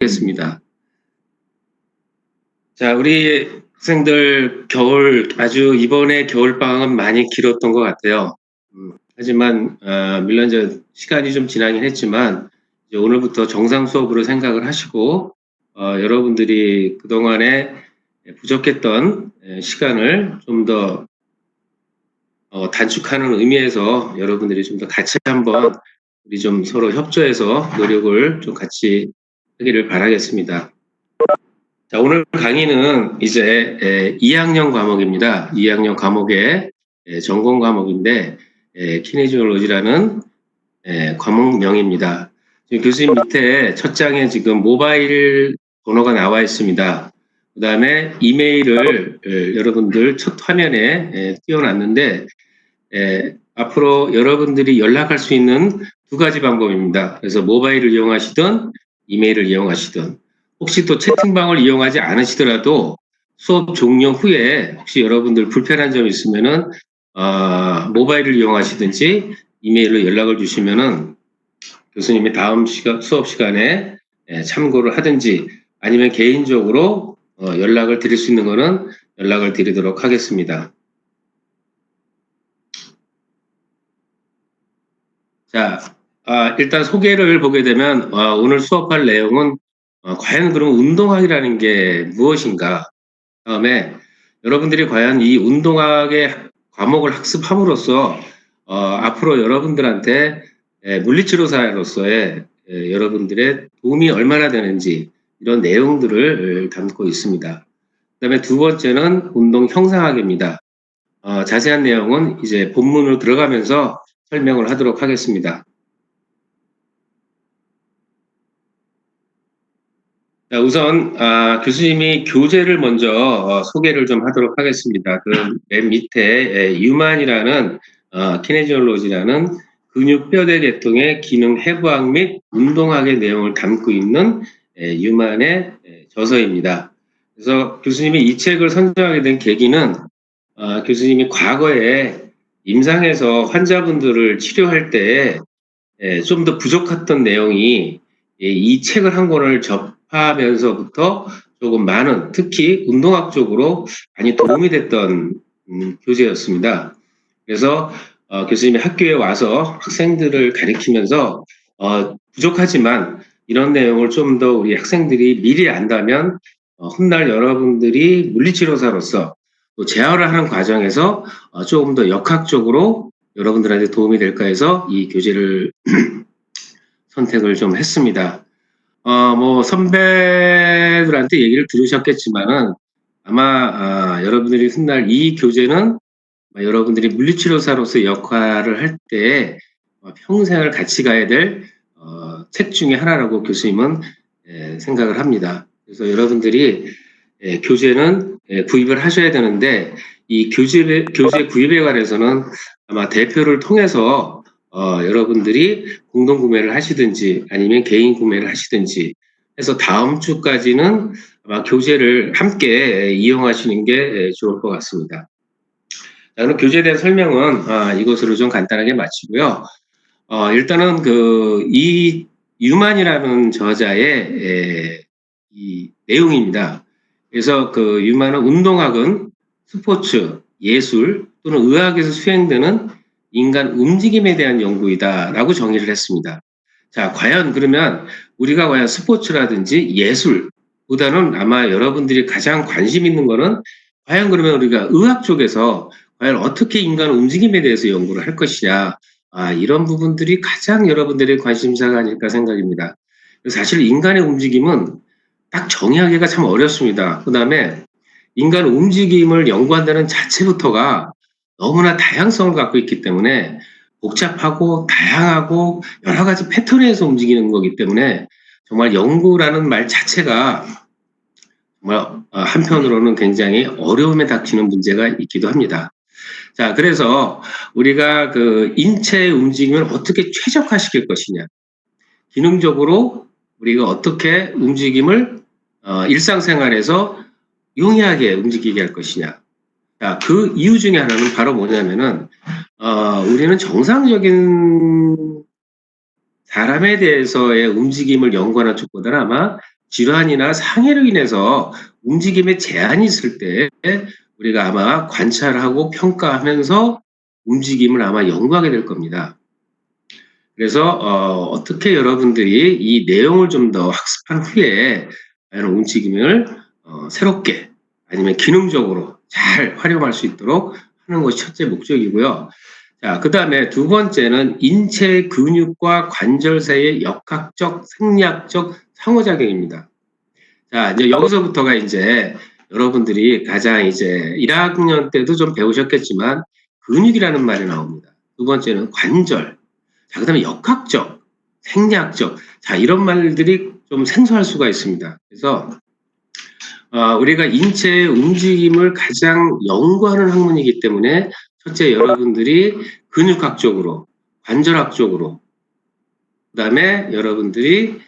하겠습니다. 자, 우리 학생들 아주 이번에 겨울방학은 많이 길었던 것 같아요. 하지만, 물론 이제 시간이 좀 지나긴 했지만, 이제 오늘부터 정상 수업으로 생각을 하시고, 여러분들이 그동안에 부족했던 시간을 좀 더 단축하는 의미에서 여러분들이 좀 더 같이 한번 우리 좀 서로 협조해서 노력을 좀 같이 하기를 바라겠습니다. 자, 오늘 강의는 이제 2학년 과목입니다. 2학년 과목의 전공 과목인데 키네지올로지라는 과목명입니다. 지금 교수님 밑에 첫 장에 지금 모바일 번호가 나와 있습니다. 그 다음에 이메일을 여러분들 첫 화면에 띄워놨는데 앞으로 여러분들이 연락할 수 있는 두 가지 방법입니다. 그래서 모바일을 이용하시든 이메일을 이용하시든 혹시 또 채팅방을 이용하지 않으시더라도 수업 종료 후에 혹시 여러분들 불편한 점 있으면은 모바일을 이용하시든지 이메일로 연락을 주시면은 교수님이 다음 수업 시간에 참고를 하든지 아니면 개인적으로 연락을 드릴 수 있는 거는 연락을 드리도록 하겠습니다. 자, 일단 소개를 보게 되면 오늘 수업할 내용은 과연 그럼 운동학이라는 게 무엇인가? 다음에 여러분들이 과연 이 운동학의 과목을 학습함으로써 앞으로 여러분들한테 물리치료사로서의 여러분들의 도움이 얼마나 되는지 이런 내용들을 담고 있습니다. 그다음에 두 번째는 운동 형상학입니다. 자세한 내용은 이제 본문으로 들어가면서 설명을 하도록 하겠습니다. 자, 우선 교수님이 교재를 먼저 소개를 좀 하도록 하겠습니다. 그 맨 밑에 유만이라는 키네지올로지라는 근육뼈대 계통의 기능 해부학 및 운동학의 내용을 담고 있는 유만의 저서입니다. 그래서 교수님이 이 책을 선정하게 된 계기는 교수님이 과거에 임상에서 환자분들을 치료할 때 좀 더 부족했던 내용이 이 책을 한 권을 접하면서부터 조금 많은 특히 운동학 쪽으로 많이 도움이 됐던 교재였습니다. 그래서 교수님이 학교에 와서 학생들을 가리키면서 부족하지만 이런 내용을 좀 더 우리 학생들이 미리 안다면 훗날 여러분들이 물리치료사로서 또 재활을 하는 과정에서 조금 더 역학적으로 여러분들한테 도움이 될까 해서 이 교재를 선택을 좀 했습니다. 뭐 선배들한테 얘기를 들으셨겠지만은 아마 여러분들이 훗날 이 교재는 여러분들이 물리치료사로서 역할을 할 때 평생을 같이 가야 될 책 중에 하나라고 교수님은 생각을 합니다. 그래서 여러분들이 교재는 구입을 하셔야 되는데 이 교재 구입에 관해서는 아마 대표를 통해서 여러분들이 공동 구매를 하시든지 아니면 개인 구매를 하시든지 해서 다음 주까지는 아마 교재를 함께 이용하시는 게 좋을 것 같습니다. 자, 그럼 교재에 대한 설명은 이것으로 좀 간단하게 마치고요. 일단은 이 유만이라는 저자의 이 내용입니다. 그래서 그 유만은 운동학은 스포츠, 예술 또는 의학에서 수행되는 인간 움직임에 대한 연구이다라고 정의를 했습니다. 자, 과연 그러면 우리가 과연 스포츠라든지 예술보다는 아마 여러분들이 가장 관심 있는 거는 과연 그러면 우리가 의학 쪽에서 과연 어떻게 인간 움직임에 대해서 연구를 할 것이냐, 이런 부분들이 가장 여러분들의 관심사가 아닐까 생각입니다. 사실 인간의 움직임은 딱 정의하기가 참 어렵습니다. 그 다음에 인간 움직임을 연구한다는 자체부터가 너무나 다양성을 갖고 있기 때문에 복잡하고 다양하고 여러 가지 패턴에서 움직이는 거기 때문에 정말 연구라는 말 자체가 정말 한편으로는 굉장히 어려움에 닥치는 문제가 있기도 합니다. 자, 그래서 우리가 그 인체의 움직임을 어떻게 최적화시킬 것이냐, 기능적으로 우리가 어떻게 움직임을 일상생활에서 용이하게 움직이게 할 것이냐. 자, 그 이유 중에 하나는 바로 뭐냐면은 우리는 정상적인 사람에 대해서의 움직임을 연구하는 쪽보다는 아마 질환이나 상해로 인해서 움직임에 제한이 있을 때 우리가 아마 관찰하고 평가하면서 움직임을 아마 연구하게 될 겁니다. 그래서 어떻게 여러분들이 이 내용을 좀 더 학습한 후에 과연 움직임을 새롭게 아니면 기능적으로 잘 활용할 수 있도록 하는 것이 첫째 목적이고요. 자, 그 다음에 두 번째는 인체 근육과 관절 사이의 역학적, 생리학적 상호작용입니다. 자, 이제 여기서부터가 이제 여러분들이 가장 이제 1학년 때도 좀 배우셨겠지만 근육이라는 말이 나옵니다. 두 번째는 관절. 자, 그 다음에 역학적, 생리학적. 자, 이런 말들이 좀 생소할 수가 있습니다. 그래서 우리가 인체의 움직임을 가장 연구하는 학문이기 때문에 첫째 여러분들이 근육학적으로, 관절학적으로, 그 다음에 여러분들이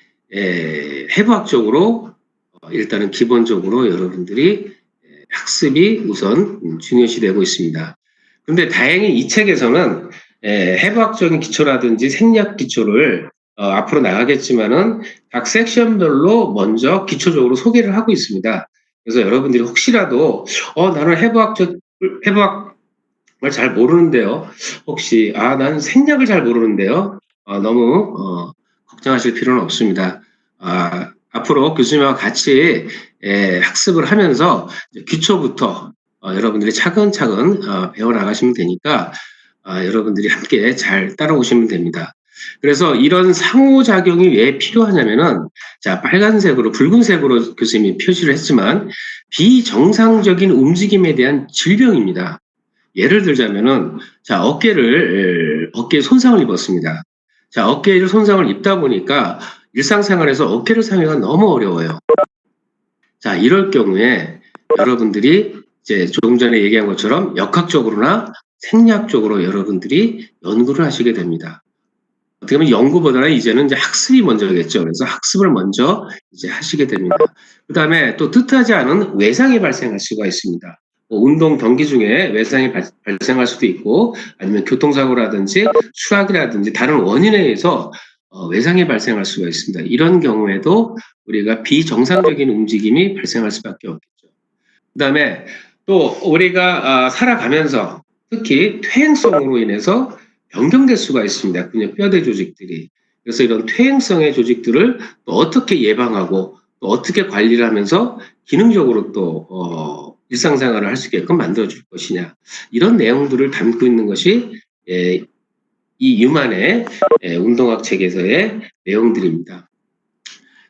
해부학적으로 일단은 기본적으로 여러분들이 학습이 우선 중요시 되고 있습니다. 그런데 다행히 이 책에서는 해부학적인 기초라든지 생리학 기초를 앞으로 나가겠지만은 각 섹션별로 먼저 기초적으로 소개를 하고 있습니다. 그래서 여러분들이 혹시라도 나는 해부학을 잘 모르는데요. 혹시 나는 생리학을 잘 모르는데요. 너무 걱정하실 필요는 없습니다. 앞으로 교수님과 같이 학습을 하면서 기초부터 여러분들이 차근차근 배워나가시면 되니까 여러분들이 함께 잘 따라오시면 됩니다. 그래서 이런 상호작용이 왜 필요하냐면은 자, 빨간색으로 붉은색으로 교수님이 표시를 했지만 비정상적인 움직임에 대한 질병입니다. 예를 들자면은 자, 어깨에 손상을 입었습니다. 자, 어깨에 손상을 입다 보니까 일상생활에서 어깨를 사용하기가 너무 어려워요. 자, 이럴 경우에 여러분들이 이제 조금 전에 얘기한 것처럼 역학적으로나 생리학적으로 여러분들이 연구를 하시게 됩니다. 어떻게 보면 연구보다는 이제는 이제 학습이 먼저겠죠. 그래서 학습을 먼저 이제 하시게 됩니다. 그 다음에 또 뜻하지 않은 외상이 발생할 수가 있습니다. 운동 경기 중에 외상이 발생할 수도 있고 아니면 교통사고라든지 추락이라든지 다른 원인에 의해서 외상이 발생할 수가 있습니다. 이런 경우에도 우리가 비정상적인 움직임이 발생할 수밖에 없겠죠. 그 다음에 또 우리가 살아가면서 특히 퇴행성으로 인해서 변경될 수가 있습니다. 근육 뼈대 조직들이. 그래서 이런 퇴행성의 조직들을 또 어떻게 예방하고 또 어떻게 관리를 하면서 기능적으로 또 일상생활을 할 수 있게끔 만들어줄 것이냐. 이런 내용들을 담고 있는 것이 이 유만의 운동학 책에서의 내용들입니다.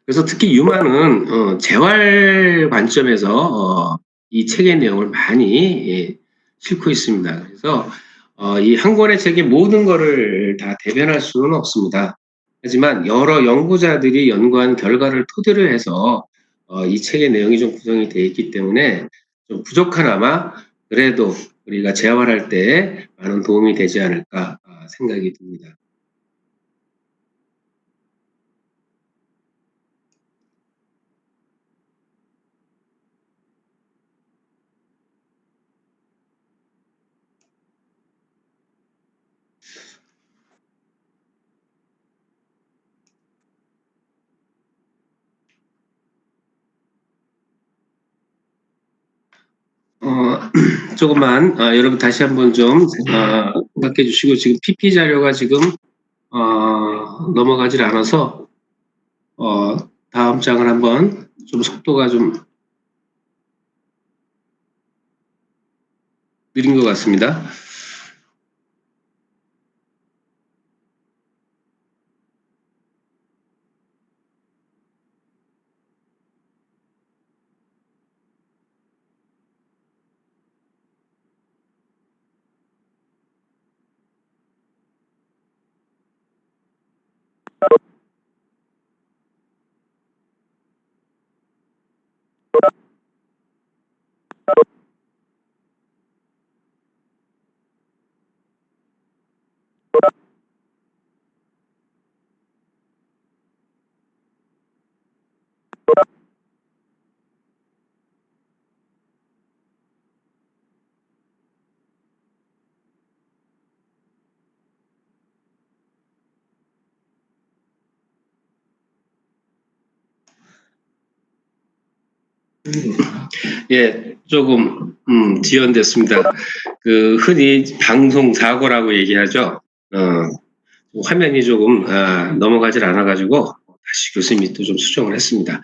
그래서 특히 유만은 재활 관점에서 이 책의 내용을 많이 싣고 있습니다. 그래서 이 한 권의 책의 모든 것을 다 대변할 수는 없습니다. 하지만 여러 연구자들이 연구한 결과를 토대로 해서 이 책의 내용이 좀 구성이 되어 있기 때문에 좀 부족하나마 그래도 우리가 재활할 때 많은 도움이 되지 않을까 생각이 듭니다. 조금만 여러분 다시 한번 좀 생각해 주시고 지금 PP 자료가 지금 넘어가질 않아서 다음 장을 한번 좀 속도가 좀 느린 것 같습니다. 예, 조금 지연됐습니다. 그 흔히 방송 사고라고 얘기하죠. 화면이 조금 넘어가질 않아가지고 다시 교수님이 또 좀 수정을 했습니다.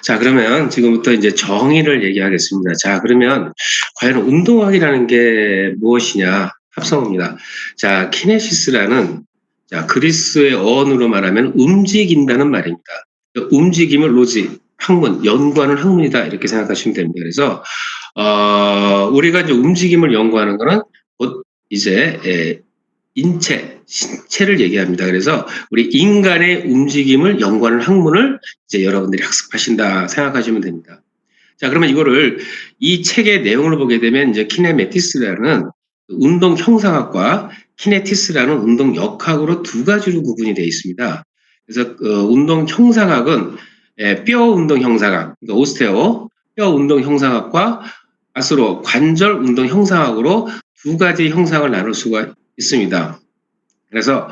자, 그러면 지금부터 이제 정의를 얘기하겠습니다. 자, 그러면 과연 운동학이라는 게 무엇이냐? 합성어입니다. 자, 키네시스라는 자, 그리스의 어원으로 말하면 움직인다는 말입니다. 움직임을 로지, 학문, 연구하는 학문이다 이렇게 생각하시면 됩니다. 그래서 우리가 이제 움직임을 연구하는 거는 곧 이제 인체, 신체를 얘기합니다. 그래서 우리 인간의 움직임을 연구하는 학문을 이제 여러분들이 학습하신다 생각하시면 됩니다. 자, 그러면 이거를 이 책의 내용을 보게 되면 이제 키네메티스라는 운동 형상학과 키네티스라는 운동 역학으로 두 가지로 구분이 되어 있습니다. 그래서 운동 형상학은 뼈 운동 형상학, 그러니까 오스테오, 뼈 운동 형상학과 가스로 관절 운동 형상학으로 두 가지 형상을 나눌 수가 있습니다. 그래서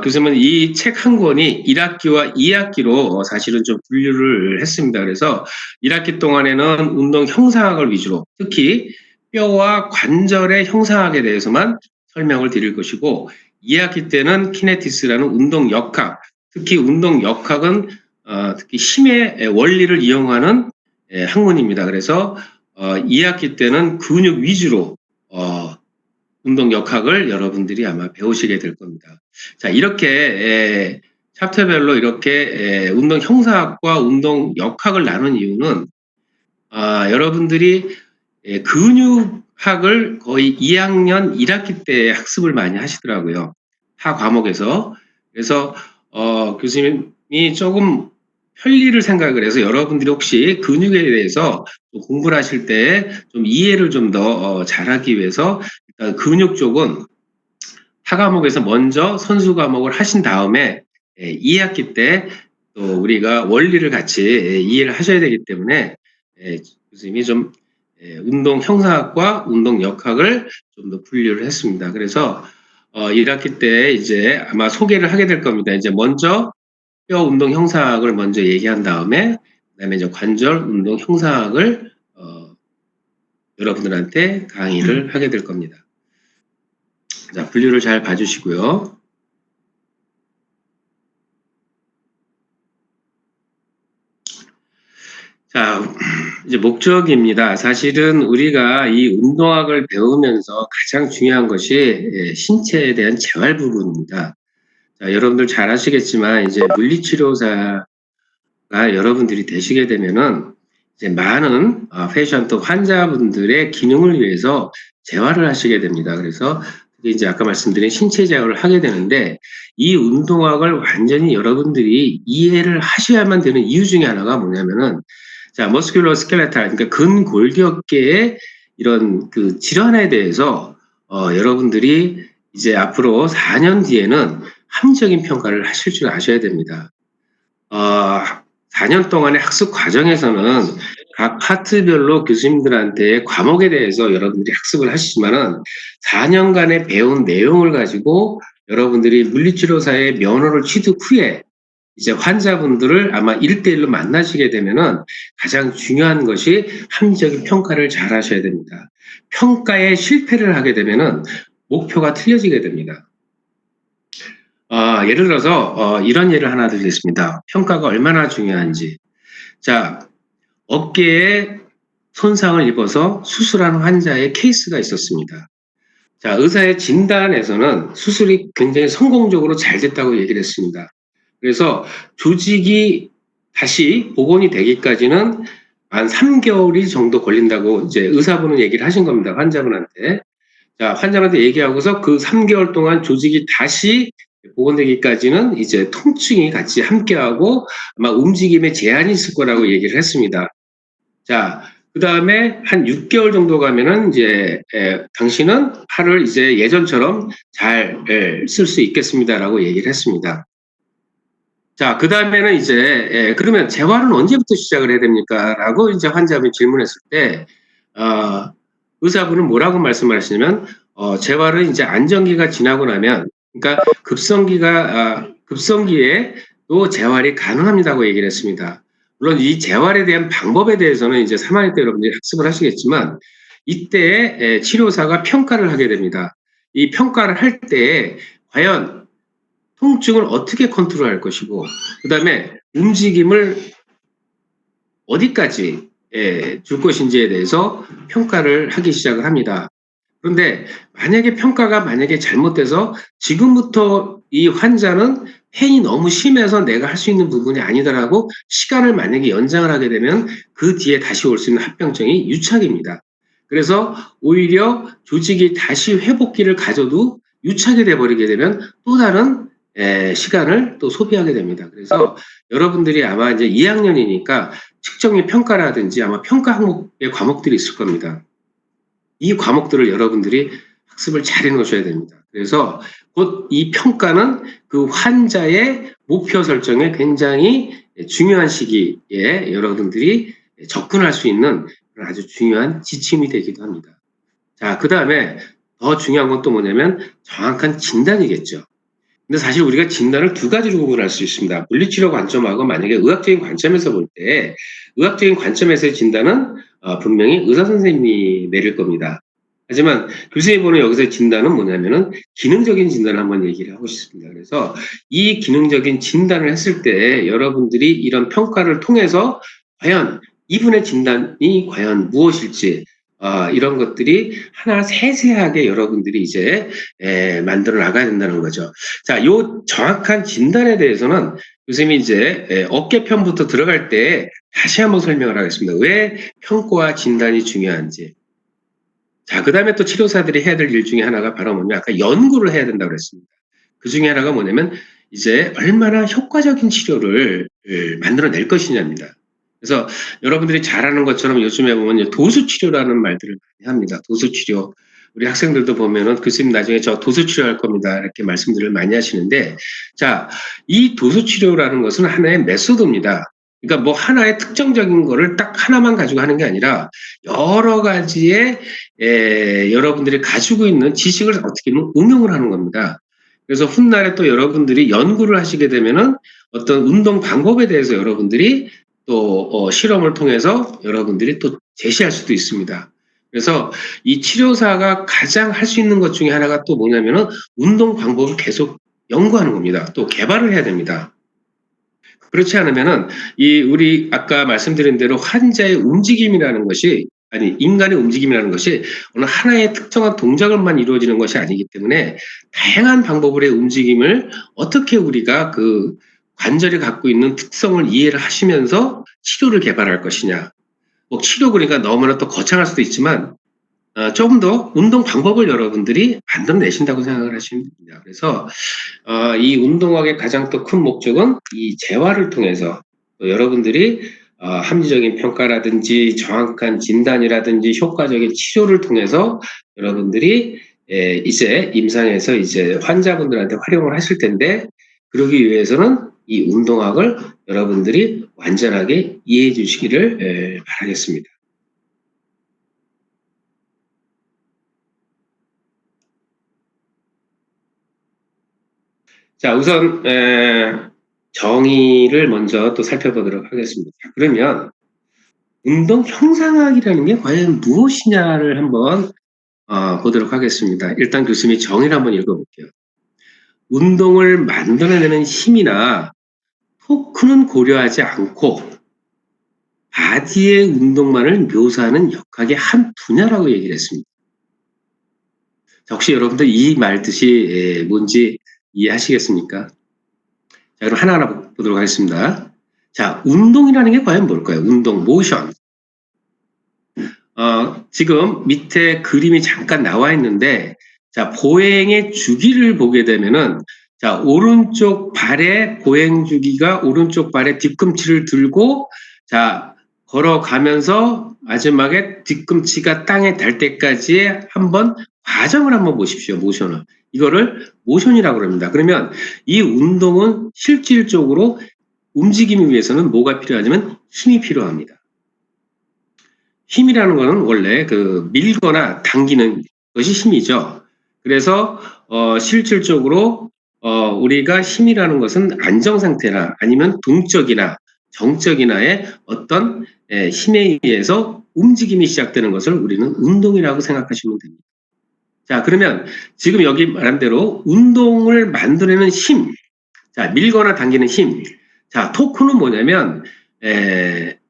교수님은 이 책 한 권이 1학기와 2학기로 사실은 좀 분류를 했습니다. 그래서 1학기 동안에는 운동 형상학을 위주로 특히 뼈와 관절의 형상학에 대해서만 설명을 드릴 것이고 2학기 때는 키네티스라는 운동 역학, 특히 운동 역학은 특히 힘의 원리를 이용하는 학문입니다. 그래서 2학기 때는 근육 위주로 운동 역학을 여러분들이 아마 배우시게 될 겁니다. 자, 이렇게 챕터별로 이렇게 운동 형사학과 운동 역학을 나눈 이유는 여러분들이 근육학을 거의 2학년 1학기 때 학습을 많이 하시더라고요. 타 과목에서. 그래서 교수님이 조금 편리를 생각을 해서 여러분들이 혹시 근육에 대해서 공부를 하실 때 좀 이해를 좀 더 잘하기 위해서 일단 근육 쪽은 타 과목에서 먼저 선수 과목을 하신 다음에 2학기 때 또 우리가 원리를 같이 이해를 하셔야 되기 때문에 교수님이 좀 운동 형사학과 운동 역학을 좀 더 분류를 했습니다. 그래서 1학기 때 이제 아마 소개를 하게 될 겁니다. 이제 먼저 뼈 운동 형사학을 먼저 얘기한 다음에 그다음에 이제 관절 운동 형사학을 여러분들한테 강의를 하게 될 겁니다. 자, 분류를 잘 봐주시고요. 자, 이제 목적입니다. 사실은 우리가 이 운동학을 배우면서 가장 중요한 것이 신체에 대한 재활 부분입니다. 자, 여러분들 잘 아시겠지만 이제 물리치료사가 여러분들이 되시게 되면은 이제 많은 페이션트 환자분들의 기능을 위해서 재활을 하시게 됩니다. 그래서 이제 아까 말씀드린 신체 재활을 하게 되는데 이 운동학을 완전히 여러분들이 이해를 하셔야만 되는 이유 중에 하나가 뭐냐면은 자, 머스큘러 스켈레탈, 그러니까 근골격계의 이런 그 질환에 대해서 여러분들이 이제 앞으로 4년 뒤에는 합리적인 평가를 하실 줄 아셔야 됩니다. 4년 동안의 학습 과정에서는 각 파트별로 교수님들한테 과목에 대해서 여러분들이 학습을 하시지만은 4년간의 배운 내용을 가지고 여러분들이 물리치료사의 면허를 취득 후에 이제 환자분들을 아마 1대1로 만나시게 되면은 가장 중요한 것이 합리적인 평가를 잘 하셔야 됩니다. 평가에 실패를 하게 되면은 목표가 틀려지게 됩니다. 예를 들어서 이런 예를 하나 드리겠습니다. 평가가 얼마나 중요한지. 자, 어깨에 손상을 입어서 수술하는 환자의 케이스가 있었습니다. 자, 의사의 진단에서는 수술이 굉장히 성공적으로 잘 됐다고 얘기를 했습니다. 그래서 조직이 다시 복원이 되기까지는 한 3개월이 정도 걸린다고 이제 의사분은 얘기를 하신 겁니다. 환자분한테. 자, 환자한테 얘기하고서 그 3개월 동안 조직이 다시 복원되기까지는 이제 통증이 같이 함께하고 아마 움직임에 제한이 있을 거라고 얘기를 했습니다. 자, 그 다음에 한 6개월 정도 가면은 이제 당신은 팔을 이제 예전처럼 잘 쓸 수 있겠습니다라고 얘기를 했습니다. 자, 그 다음에는 이제 그러면 재활은 언제부터 시작을 해야 됩니까? 라고 이제 환자분이 질문했을 때 의사분은 뭐라고 말씀을 하시냐면 재활은 이제 안정기가 지나고 나면 그러니까 급성기에 또 재활이 가능합니다고 얘기를 했습니다. 물론 이 재활에 대한 방법에 대해서는 이제 3학년 때 여러분들이 학습을 하시겠지만 이때 치료사가 평가를 하게 됩니다. 이 평가를 할 때 과연 통증을 어떻게 컨트롤할 것이고 그다음에 움직임을 어디까지 줄 것인지에 대해서 평가를 하기 시작을 합니다. 그런데 만약에 잘못돼서 지금부터 이 환자는 페인이 너무 심해서 내가 할 수 있는 부분이 아니다라고 시간을 만약에 연장을 하게 되면 그 뒤에 다시 올 수 있는 합병증이 유착입니다. 그래서 오히려 조직이 다시 회복기를 가져도 유착이 돼버리게 되면 또 다른 시간을 또 소비하게 됩니다. 그래서 여러분들이 아마 이제 2학년이니까 측정의 평가라든지 아마 평가 항목의 과목들이 있을 겁니다. 이 과목들을 여러분들이 학습을 잘 해놓으셔야 됩니다. 그래서 곧 이 평가는 그 환자의 목표 설정에 굉장히 중요한 시기에 여러분들이 접근할 수 있는 아주 중요한 지침이 되기도 합니다. 자, 그 다음에 더 중요한 건 또 뭐냐면 정확한 진단이겠죠. 근데 사실 우리가 진단을 두 가지로 구분할 수 있습니다. 물리치료 관점하고 만약에 의학적인 관점에서 볼 때 의학적인 관점에서의 진단은 분명히 의사 선생님이 내릴 겁니다. 하지만 교수님은 여기서 진단은 뭐냐면은 기능적인 진단을 한번 얘기를 하고 싶습니다. 그래서 이 기능적인 진단을 했을 때 여러분들이 이런 평가를 통해서 과연 이분의 진단이 과연 무엇일지 이런 것들이 하나 세세하게 여러분들이 이제 만들어 나가야 된다는 거죠. 자, 요 정확한 진단에 대해서는 교수님이 이제 어깨편부터 들어갈 때 다시 한번 설명을 하겠습니다. 왜 평가와 진단이 중요한지. 자, 그 다음에 또 치료사들이 해야 될 일 중에 하나가 바로 뭐냐, 아까 연구를 해야 된다고 그랬습니다. 그 중에 하나가 뭐냐면 이제 얼마나 효과적인 치료를 만들어낼 것이냐입니다. 그래서 여러분들이 잘 아는 것처럼 요즘에 보면 도수치료라는 말들을 많이 합니다. 도수치료. 우리 학생들도 보면은 교수님 나중에 저 도수치료 할 겁니다. 이렇게 말씀들을 많이 하시는데, 자, 이 도수치료라는 것은 하나의 메소드입니다. 그러니까 뭐 하나의 특정적인 거를 딱 하나만 가지고 하는 게 아니라 여러 가지의 여러분들이 가지고 있는 지식을 어떻게 응용을 하는 겁니다. 그래서 훗날에 또 여러분들이 연구를 하시게 되면은 어떤 운동 방법에 대해서 여러분들이 또 실험을 통해서 여러분들이 또 제시할 수도 있습니다. 그래서 이 치료사가 가장 할 수 있는 것 중에 하나가 또 뭐냐면은 운동 방법을 계속 연구하는 겁니다. 또 개발을 해야 됩니다. 그렇지 않으면은 이 우리 아까 말씀드린 대로 환자의 움직임이라는 것이 아니 인간의 움직임이라는 것이 어느 하나의 특정한 동작으로만 이루어지는 것이 아니기 때문에 다양한 방법으로의 움직임을 어떻게 우리가 그 관절이 갖고 있는 특성을 이해를 하시면서 치료를 개발할 것이냐. 뭐 치료 그러니까 너무나 또 거창할 수도 있지만 조금 더 운동 방법을 여러분들이 만들어내신다고 생각을 하시면 됩니다. 그래서 이 운동학의 가장 또 큰 목적은 이 재활을 통해서 또 여러분들이 합리적인 평가라든지 정확한 진단이라든지 효과적인 치료를 통해서 여러분들이 이제 임상에서 이제 환자분들한테 활용을 하실 텐데 그러기 위해서는 이 운동학을 여러분들이 완전하게 이해해 주시기를 바라겠습니다. 자, 우선 정의를 먼저 또 살펴보도록 하겠습니다. 그러면 운동 형상학이라는 게 과연 무엇이냐를 한번 보도록 하겠습니다. 일단 교수님이 정의를 한번 읽어볼게요. 운동을 만들어내는 힘이나 토크는 고려하지 않고 바디의 운동만을 묘사하는 역학의 한 분야라고 얘기를 했습니다. 자, 혹시 여러분들 이 말 뜻이 뭔지 이해하시겠습니까? 자, 그럼 하나하나 보도록 하겠습니다. 자, 운동이라는 게 과연 뭘까요? 운동, 모션. 지금 밑에 그림이 잠깐 나와 있는데, 자, 보행의 주기를 보게 되면은, 자, 오른쪽 발의 보행 주기가 오른쪽 발의 뒤꿈치를 들고, 자, 걸어가면서 마지막에 뒤꿈치가 땅에 닿을 때까지의 한번 과정을 한번 보십시오, 모션을. 이거를 모션이라고 합니다. 그러면 이 운동은 실질적으로 움직이기 위해서는 뭐가 필요하냐면 힘이 필요합니다. 힘이라는 거는 원래 그 밀거나 당기는 것이 힘이죠. 그래서 실질적으로 우리가 힘이라는 것은 안정 상태나 아니면 동적이나 정적이나의 어떤 힘에 의해서 움직임이 시작되는 것을 우리는 운동이라고 생각하시면 됩니다. 자, 그러면 지금 여기 말한 대로 운동을 만들어내는 힘, 자, 밀거나 당기는 힘. 자, 토크는 뭐냐면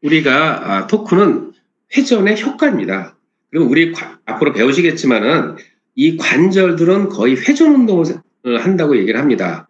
우리가 토크는 회전의 효과입니다. 그리고 우리 앞으로 배우시겠지만은 이 관절들은 거의 회전 운동을 한다고 얘기를 합니다.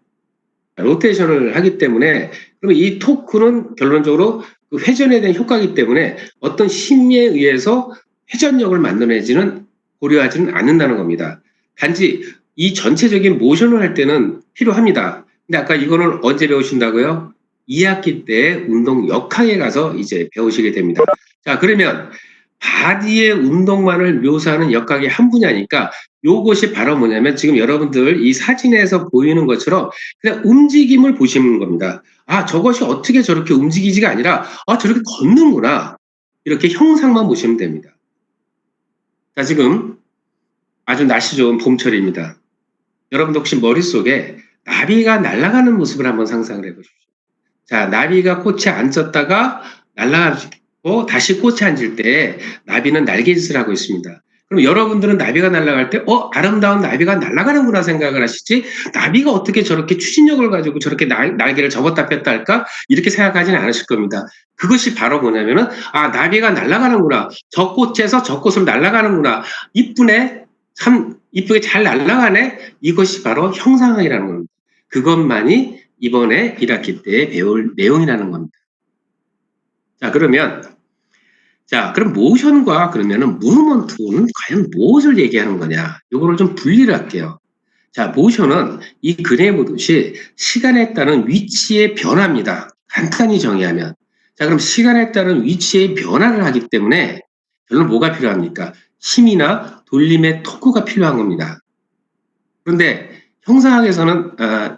로테이션을 하기 때문에 그러면 이 토크는 결론적으로 그 회전에 대한 효과이기 때문에 어떤 힘에 의해서 회전력을 만들어내지는 고려하지는 않는다는 겁니다. 단지 이 전체적인 모션을 할 때는 필요합니다. 근데 아까 이거는 언제 배우신다고요? 2학기 때 운동 역학에 가서 이제 배우시게 됩니다. 자, 그러면 바디의 운동만을 묘사하는 역학의 한 분야니까 요것이 바로 뭐냐면 지금 여러분들 이 사진에서 보이는 것처럼 그냥 움직임을 보시는 겁니다. 아, 저것이 어떻게 저렇게 움직이지가 아니라 아, 저렇게 걷는구나. 이렇게 형상만 보시면 됩니다. 자, 지금 아주 날씨 좋은 봄철입니다. 여러분도 혹시 머릿속에 나비가 날아가는 모습을 한번 상상을 해보십시오. 자, 나비가 꽃에 앉았다가 날아가고 다시 꽃에 앉을 때 나비는 날개짓을 하고 있습니다. 그럼 여러분들은 나비가 날아갈 때, 아름다운 나비가 날아가는구나 생각을 하시지, 나비가 어떻게 저렇게 추진력을 가지고 저렇게 날개를 접었다 폈다 할까? 이렇게 생각하지는 않으실 겁니다. 그것이 바로 뭐냐면은, 아, 나비가 날아가는구나. 저 꽃에서 저 꽃으로 날아가는구나. 이쁘네. 참 이쁘게 잘 날아가네. 이것이 바로 형상학이라는 겁니다. 그것만이 이번에 1학기 때 배울 내용이라는 겁니다. 자, 그럼 모션과 그러면은 무브먼트는 과연 무엇을 얘기하는 거냐? 요거를 좀 분리를 할게요. 자, 모션은 이 그림에 보듯이 시간에 따른 위치의 변화입니다. 간단히 정의하면. 자, 그럼 시간에 따른 위치의 변화를 하기 때문에 결론 뭐가 필요합니까? 힘이나 돌림의 토크가 필요한 겁니다. 그런데 형사학에서는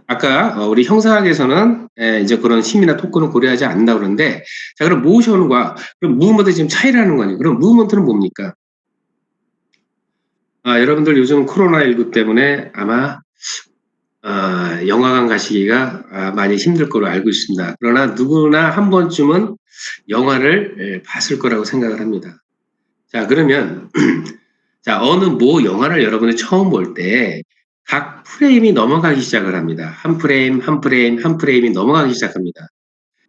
아까 우리 형사학에서는 이제 그런 힘이나 토크는 고려하지 않는다 그러는데 자 그럼 모션과 그럼 무브먼트 지금 차이라는 거니 그럼 무브먼트는 뭡니까? 여러분들 요즘 코로나19 때문에 아마 영화관 가시기가 많이 힘들 거로 알고 있습니다. 그러나 누구나 한 번쯤은 영화를 봤을 거라고 생각을 합니다. 자 그러면 자, 어느 모 영화를 여러분이 처음 볼 때 각 프레임이 넘어가기 시작을 합니다. 한 프레임, 한 프레임, 한 프레임이 넘어가기 시작합니다.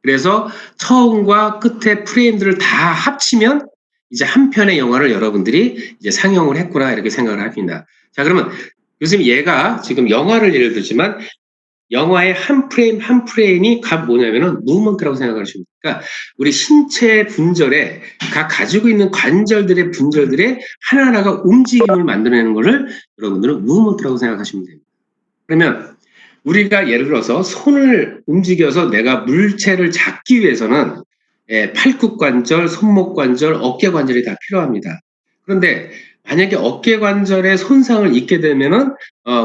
그래서 처음과 끝의 프레임들을 다 합치면 이제 한 편의 영화를 여러분들이 이제 상영을 했구나 이렇게 생각을 합니다. 자, 그러면 요즘 얘가 지금 영화를 예를 들지만 영화의 한 프레임 한 프레임이 각 뭐냐면은 무브먼트라고 생각하시면 됩니다. 그러니까 우리 신체 분절에 각 가지고 있는 관절들의 분절들의 하나하나가 움직임을 만들어내는 것을 여러분들은 무브먼트라고 생각하시면 됩니다. 그러면 우리가 예를 들어서 손을 움직여서 내가 물체를 잡기 위해서는 팔굽 관절, 손목 관절, 어깨 관절이 다 필요합니다. 그런데 만약에 어깨 관절에 손상을 입게 되면은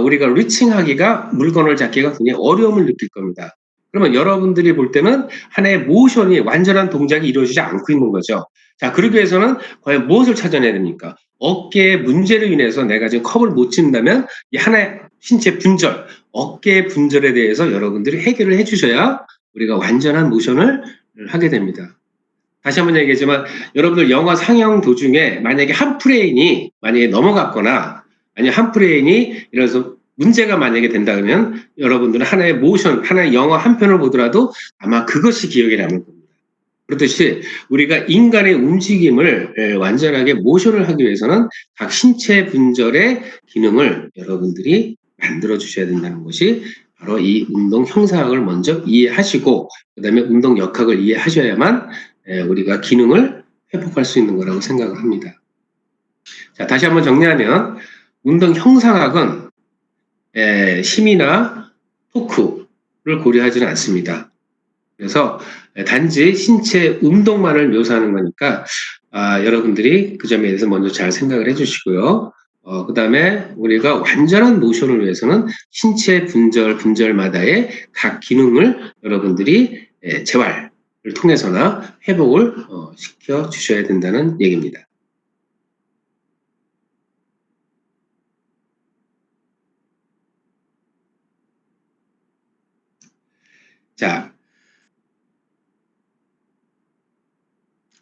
우리가 리칭하기가 물건을 잡기가 굉장히 어려움을 느낄 겁니다. 그러면 여러분들이 볼 때는 하나의 모션이 완전한 동작이 이루어지지 않고 있는 거죠. 자, 그러기 위해서는 과연 무엇을 찾아내야 됩니까? 어깨의 문제로 인해서 내가 지금 컵을 못 친다면 이 하나의 신체 분절, 어깨 분절에 대해서 여러분들이 해결을 해주셔야 우리가 완전한 모션을 하게 됩니다. 다시 한번 얘기하지만 여러분들 영화 상영 도중에 만약에 한 프레임이 만약에 넘어갔거나 아니면 한 프레임이 이래서 문제가 만약에 된다면 여러분들은 하나의 모션, 하나의 영화 한 편을 보더라도 아마 그것이 기억에 남을 겁니다. 그렇듯이 우리가 인간의 움직임을 완전하게 모션을 하기 위해서는 각 신체 분절의 기능을 여러분들이 만들어 주셔야 된다는 것이 바로 이 운동 형사학을 먼저 이해하시고 그다음에 운동 역학을 이해하셔야만 우리가 기능을 회복할 수 있는 거라고 생각을 합니다. 자, 다시 한번 정리하면 운동 형상학은 힘이나 토크를 고려하지는 않습니다. 그래서 단지 신체 운동만을 묘사하는 거니까 여러분들이 그 점에 대해서 먼저 잘 생각을 해주시고요. 그 다음에 우리가 완전한 모션을 위해서는 신체 분절마다의 각 기능을 여러분들이 재활을 통해서나 회복을 시켜 주셔야 된다는 얘기입니다. 자,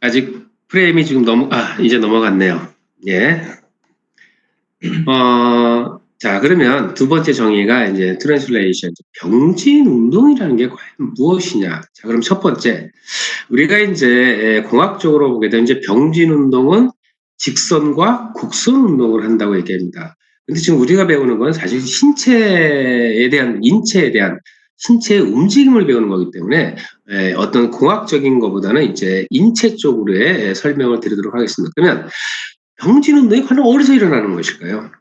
아직 프레임이 지금 이제 넘어갔네요. 예. 자, 그러면 두 번째 정의가 이제 트랜슬레이션, 병진 운동이라는 게 과연 무엇이냐. 자, 그럼 첫 번째, 우리가 이제 공학적으로 보게 되면 이제 병진 운동은 직선과 곡선 운동을 한다고 얘기합니다. 근데 지금 우리가 배우는 건 사실 신체에 대한, 인체에 대한 신체의 움직임을 배우는 거기 때문에 어떤 공학적인 것보다는 이제 인체 쪽으로의 설명을 드리도록 하겠습니다. 그러면 병진 운동이 과연 어디서 일어나는 것일까요?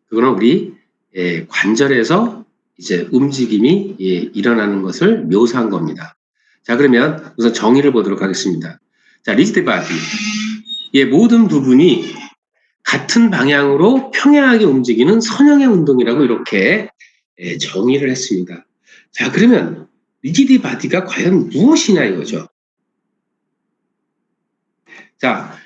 그거는 우리 관절에서 이제 움직임이 일어나는 것을 묘사한 겁니다. 자, 그러면 우선 정의를 보도록 하겠습니다. 자, 리지드 바디. 모든 부분이 같은 방향으로 평행하게 움직이는 선형의 운동이라고 이렇게 정의를 했습니다. 자, 그러면 리지드 바디가 과연 무엇이냐 이거죠. 자,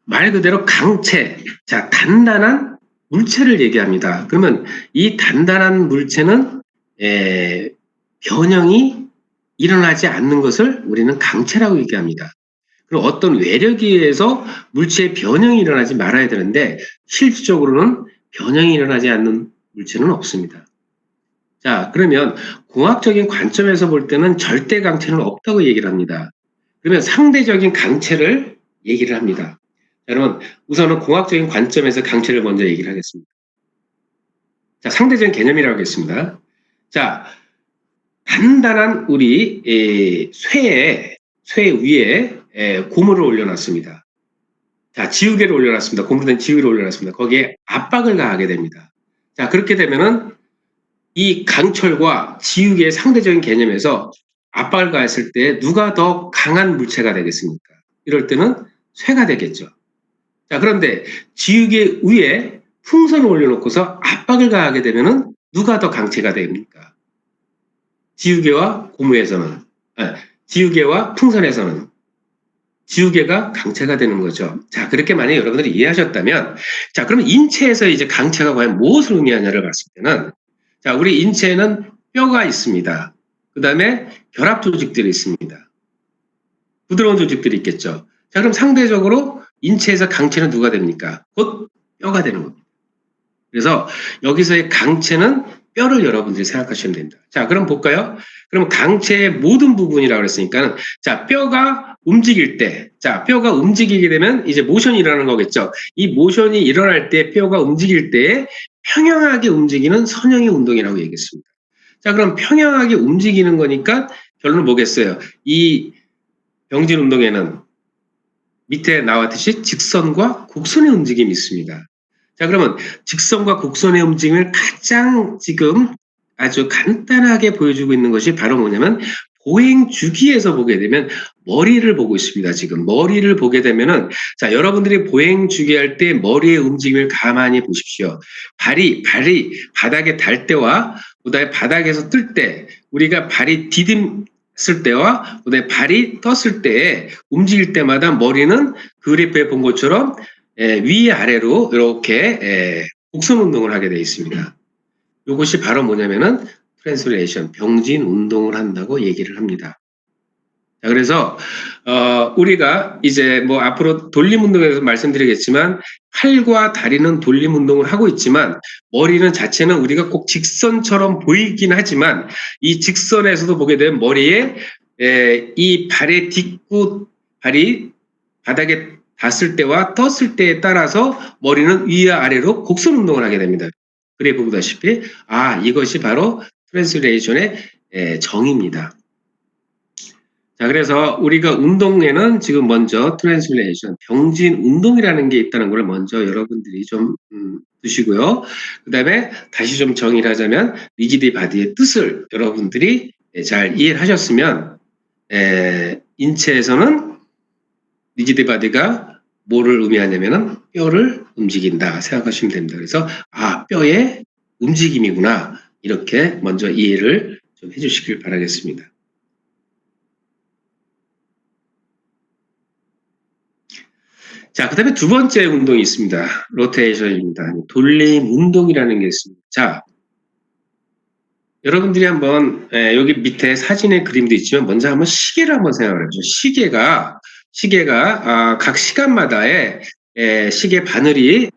말 그대로 강체. 자, 단단한 물체를 얘기합니다. 그러면 이 단단한 물체는 변형이 일어나지 않는 것을 우리는 강체라고 얘기합니다. 그럼 어떤 외력에 의해서 물체의 변형이 일어나지 말아야 되는데 실질적으로는 변형이 일어나지 않는 물체는 없습니다. 자, 그러면 공학적인 관점에서 볼 때는 절대 강체는 없다고 얘기를 합니다. 그러면 상대적인 강체를 얘기를 합니다. 자, 여러분, 우선은 공학적인 관점에서 강체를 먼저 얘기를 하겠습니다. 자, 상대적인 개념이라고 하겠습니다. 자, 단단한 우리 쇠 위에 고무를 올려놨습니다. 자, 지우개를 올려놨습니다. 고무된 지우개를 올려놨습니다. 거기에 압박을 가하게 됩니다. 자, 그렇게 되면은 이 강철과 지우개의 상대적인 개념에서 압박을 가했을 때 누가 더 강한 물체가 되겠습니까? 이럴 때는 쇠가 되겠죠. 자, 그런데 지우개 위에 풍선을 올려놓고서 압박을 가하게 되면은 누가 더 강체가 됩니까? 지우개와 고무에서는, 지우개와 풍선에서는 지우개가 강체가 되는 거죠. 자, 그렇게 만약에 여러분들이 이해하셨다면, 자, 그러면 인체에서 이제 강체가 과연 무엇을 의미하냐를 봤을 때는, 자, 우리 인체에는 뼈가 있습니다. 그 다음에 결합 조직들이 있습니다. 부드러운 조직들이 있겠죠. 자, 그럼 상대적으로 인체에서 강체는 누가 됩니까? 곧 뼈가 되는 겁니다. 그래서 여기서의 강체는 뼈를 여러분들이 생각하시면 됩니다. 자, 그럼 볼까요? 그럼 강체의 모든 부분이라고 그랬으니까는, 자, 뼈가 움직일 때, 자, 뼈가 움직이게 되면 이제 모션이 일어나는 거겠죠. 이 모션이 일어날 때 뼈가 움직일 때 평형하게 움직이는 선형의 운동이라고 얘기했습니다. 자, 그럼 평형하게 움직이는 거니까 결론은 뭐겠어요? 이 병진 운동에는 밑에 나왔듯이 직선과 곡선의 움직임이 있습니다. 자, 그러면 직선과 곡선의 움직임을 가장 지금 아주 간단하게 보여주고 있는 것이 바로 뭐냐면 보행 주기에서 보게 되면 머리를 보고 있습니다. 지금 머리를 보게 되면은, 자, 여러분들이 보행 주기 할 때 머리의 움직임을 가만히 보십시오. 발이 바닥에 달 때와 그다음에 바닥에서 뜰 때, 우리가 발이 디딤 쓸 때와 그다음에 발이 떴을 때 움직일 때마다 머리는 그래프에 본 것처럼 위아래로 이렇게 곡선 운동을 하게 되어 있습니다. 이것이 바로 뭐냐면은 트랜슬레이션, 병진 운동을 한다고 얘기를 합니다. 자, 그래서 우리가 이제 뭐 앞으로 돌림 운동에서 말씀드리겠지만 팔과 다리는 돌림 운동을 하고 있지만 머리는 자체는 우리가 꼭 직선처럼 보이긴 하지만 이 직선에서도 보게 되면 머리에 이 발의 딛고 발이 바닥에 닿았을 때와 떴을 때에 따라서 머리는 위와 아래로 곡선 운동을 하게 됩니다. 그래 보다시피 이것이 바로 트랜슬레이션의 정의입니다. 자, 그래서 우리가 운동에는 지금 먼저 트랜슬레이션, 병진 운동이라는 게 있다는 걸 먼저 여러분들이 좀 두시고요. 그 다음에 다시 좀 정의를 하자면 리지드 바디의 뜻을 여러분들이 잘 이해를 하셨으면 인체에서는 리지드 바디가 뭐를 의미하냐면은 뼈를 움직인다 생각하시면 됩니다. 그래서 뼈의 움직임이구나 이렇게 먼저 이해를 좀 해주시길 바라겠습니다. 자, 그 다음에 두 번째 운동이 있습니다. 로테이션입니다. 돌림 운동이라는 게 있습니다. 자, 여러분들이 한번 여기 밑에 사진의 그림도 있지만 먼저 한번 시계를 한번 생각을 해보죠. 시계가 각 시간마다의 시계 바늘이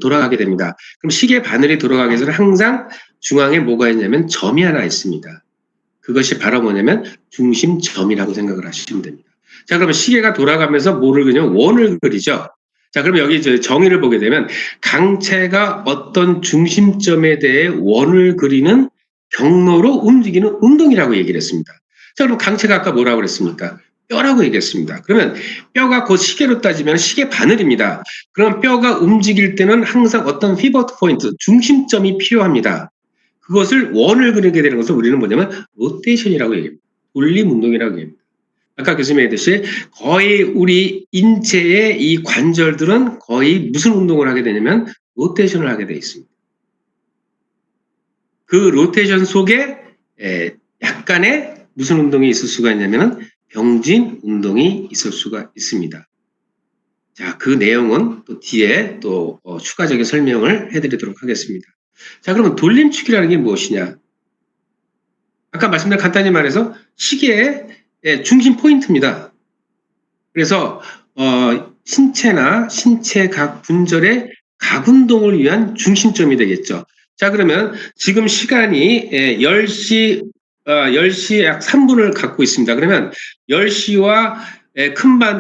돌아가게 됩니다. 그럼 시계 바늘이 돌아가기 위해서는 항상 중앙에 뭐가 있냐면 점이 하나 있습니다. 그것이 바로 뭐냐면 중심점이라고 생각을 하시면 됩니다. 자, 그러면 시계가 돌아가면서 뭐를 그리냐면 원을 그리죠. 자, 그럼 여기 정의를 보게 되면 강체가 어떤 중심점에 대해 원을 그리는 경로로 움직이는 운동이라고 얘기를 했습니다. 자, 그럼 강체가 아까 뭐라고 그랬습니까? 뼈라고 얘기했습니다. 그러면 뼈가 곧 시계로 따지면 시계 바늘입니다. 그럼 뼈가 움직일 때는 항상 어떤 피버트 포인트, 중심점이 필요합니다. 그것을 원을 그리게 되는 것을 우리는 뭐냐면 로테이션이라고 얘기합니다. 돌림 운동이라고 얘기합니다. 아까 교수님이 얘기했듯이 거의 우리 인체의 이 관절들은 거의 무슨 운동을 하게 되냐면 로테이션을 하게 되어 있습니다. 그 로테이션 속에 약간의 무슨 운동이 있을 수가 있냐면 병진 운동이 있을 수가 있습니다. 자, 그 내용은 또 뒤에 또 추가적인 설명을 해드리도록 하겠습니다. 자, 그러면 돌림축이라는 게 무엇이냐? 아까 말씀드린 간단히 말해서 시계의 중심 포인트입니다. 그래서 신체나 신체 각 분절의 각 운동을 위한 중심점이 되겠죠. 자, 그러면 지금 시간이 10시 약 3분을 갖고 있습니다. 그러면 10시와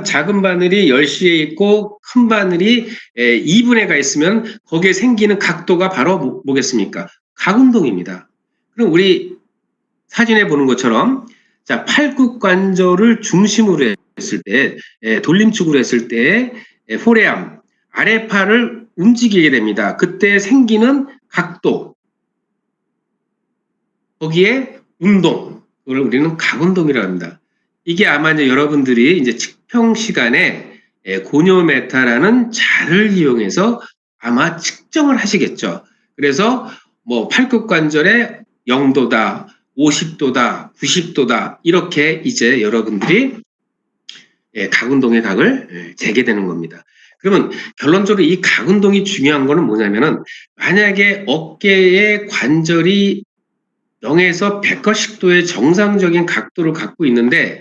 작은 바늘이 10시에 있고 큰 바늘이 2분에 가 있으면 거기에 생기는 각도가 바로 뭐겠습니까? 각 운동입니다. 그럼 우리 사진에 보는 것처럼 자, 팔굽관절을 중심으로 했을 때 돌림축으로 했을 때 포레암 아래팔을 움직이게 됩니다. 그때 생기는 각도 거기에 운동 그걸 우리는 각운동이라고 합니다. 이게 아마 이제 여러분들이 이제 측평 시간에 고뇨메타라는 자를 이용해서 아마 측정을 하시겠죠. 그래서 뭐 팔굽관절의 0도다, 50도다, 90도다 이렇게 이제 여러분들이 각운동의 각을 재게 되는 겁니다. 그러면 결론적으로 이 각운동이 중요한 거는 뭐냐면은 만약에 어깨의 관절이 0에서 180도의 정상적인 각도를 갖고 있는데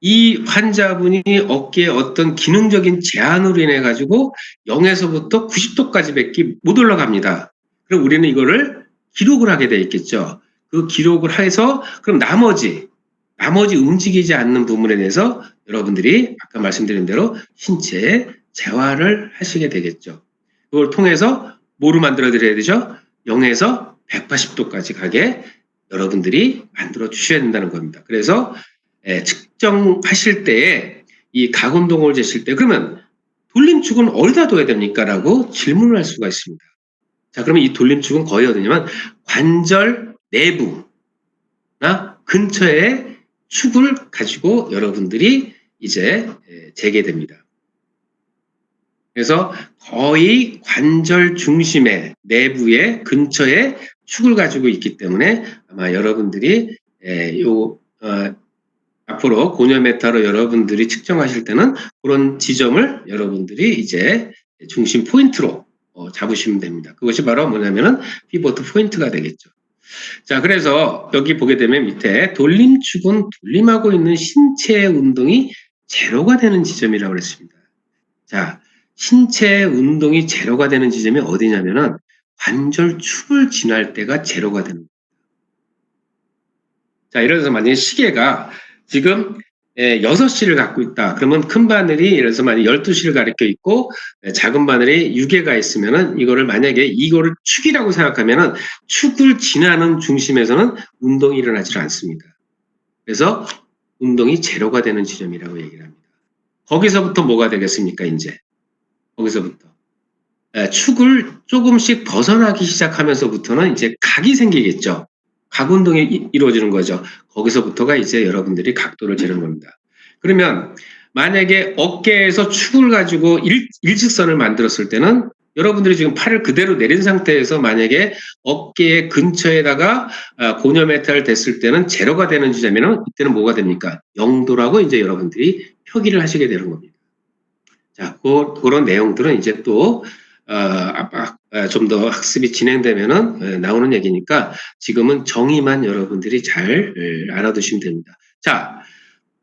이 환자분이 어깨에 어떤 기능적인 제한으로 인해 가지고 0에서부터 90도까지밖에 못 올라갑니다. 그럼 우리는 이거를 기록을 하게 돼 있겠죠. 그 기록을 해서 그럼 나머지 움직이지 않는 부분에 대해서 여러분들이 아까 말씀드린 대로 신체에 재활을 하시게 되겠죠. 그걸 통해서 뭐로 만들어 드려야 되죠? 0에서 180도까지 가게 여러분들이 만들어 주셔야 된다는 겁니다. 그래서 측정하실 때에 이 각운동을 재실 때 그러면 돌림축은 어디다 둬야 됩니까? 라고 질문을 할 수가 있습니다. 자, 그러면 이 돌림축은 거의 어디냐면 관절 내부나 근처에 축을 가지고 여러분들이 이제 재게 됩니다. 그래서 거의 관절 중심의 내부의 근처에 축을 가지고 있기 때문에 아마 여러분들이 앞으로 고뇨메타로 여러분들이 측정하실 때는 그런 지점을 여러분들이 이제 중심 포인트로 잡으시면 됩니다. 그것이 바로 뭐냐면은 피보트 포인트가 되겠죠. 자, 그래서 여기 보게 되면 밑에 돌림축은 돌림하고 있는 신체의 운동이 제로가 되는 지점이라고 그랬습니다. 자, 신체의 운동이 제로가 되는 지점이 어디냐면은 관절축을 지날 때가 제로가 되는 겁니다. 자, 예를 들어서 만약에 시계가 지금 6시를 갖고 있다. 그러면 큰 바늘이 예를 들어서 만약에 12시를 가리켜 있고 작은 바늘이 6개가 있으면은 이거를 만약에 이거를 축이라고 생각하면은 축을 지나는 중심에서는 운동이 일어나지 않습니다. 그래서 운동이 제로가 되는 지점이라고 얘기를 합니다. 거기서부터 뭐가 되겠습니까? 이제 거기서부터 축을 조금씩 벗어나기 시작하면서부터는 이제 각이 생기겠죠. 각 운동이 이루어지는 거죠. 거기서부터가 이제 여러분들이 각도를 재는 겁니다. 그러면 만약에 어깨에서 축을 가지고 일직선을 만들었을 때는 여러분들이 지금 팔을 그대로 내린 상태에서 만약에 어깨의 근처에다가 고뇨메타를 댔을 때는 제로가 되는 지점에는 이때는 뭐가 됩니까? 0도라고 이제 여러분들이 표기를 하시게 되는 겁니다. 자, 그런 내용들은 이제 또 좀 더 학습이 진행되면은 나오는 얘기니까 지금은 정의만 여러분들이 잘 알아두시면 됩니다. 자,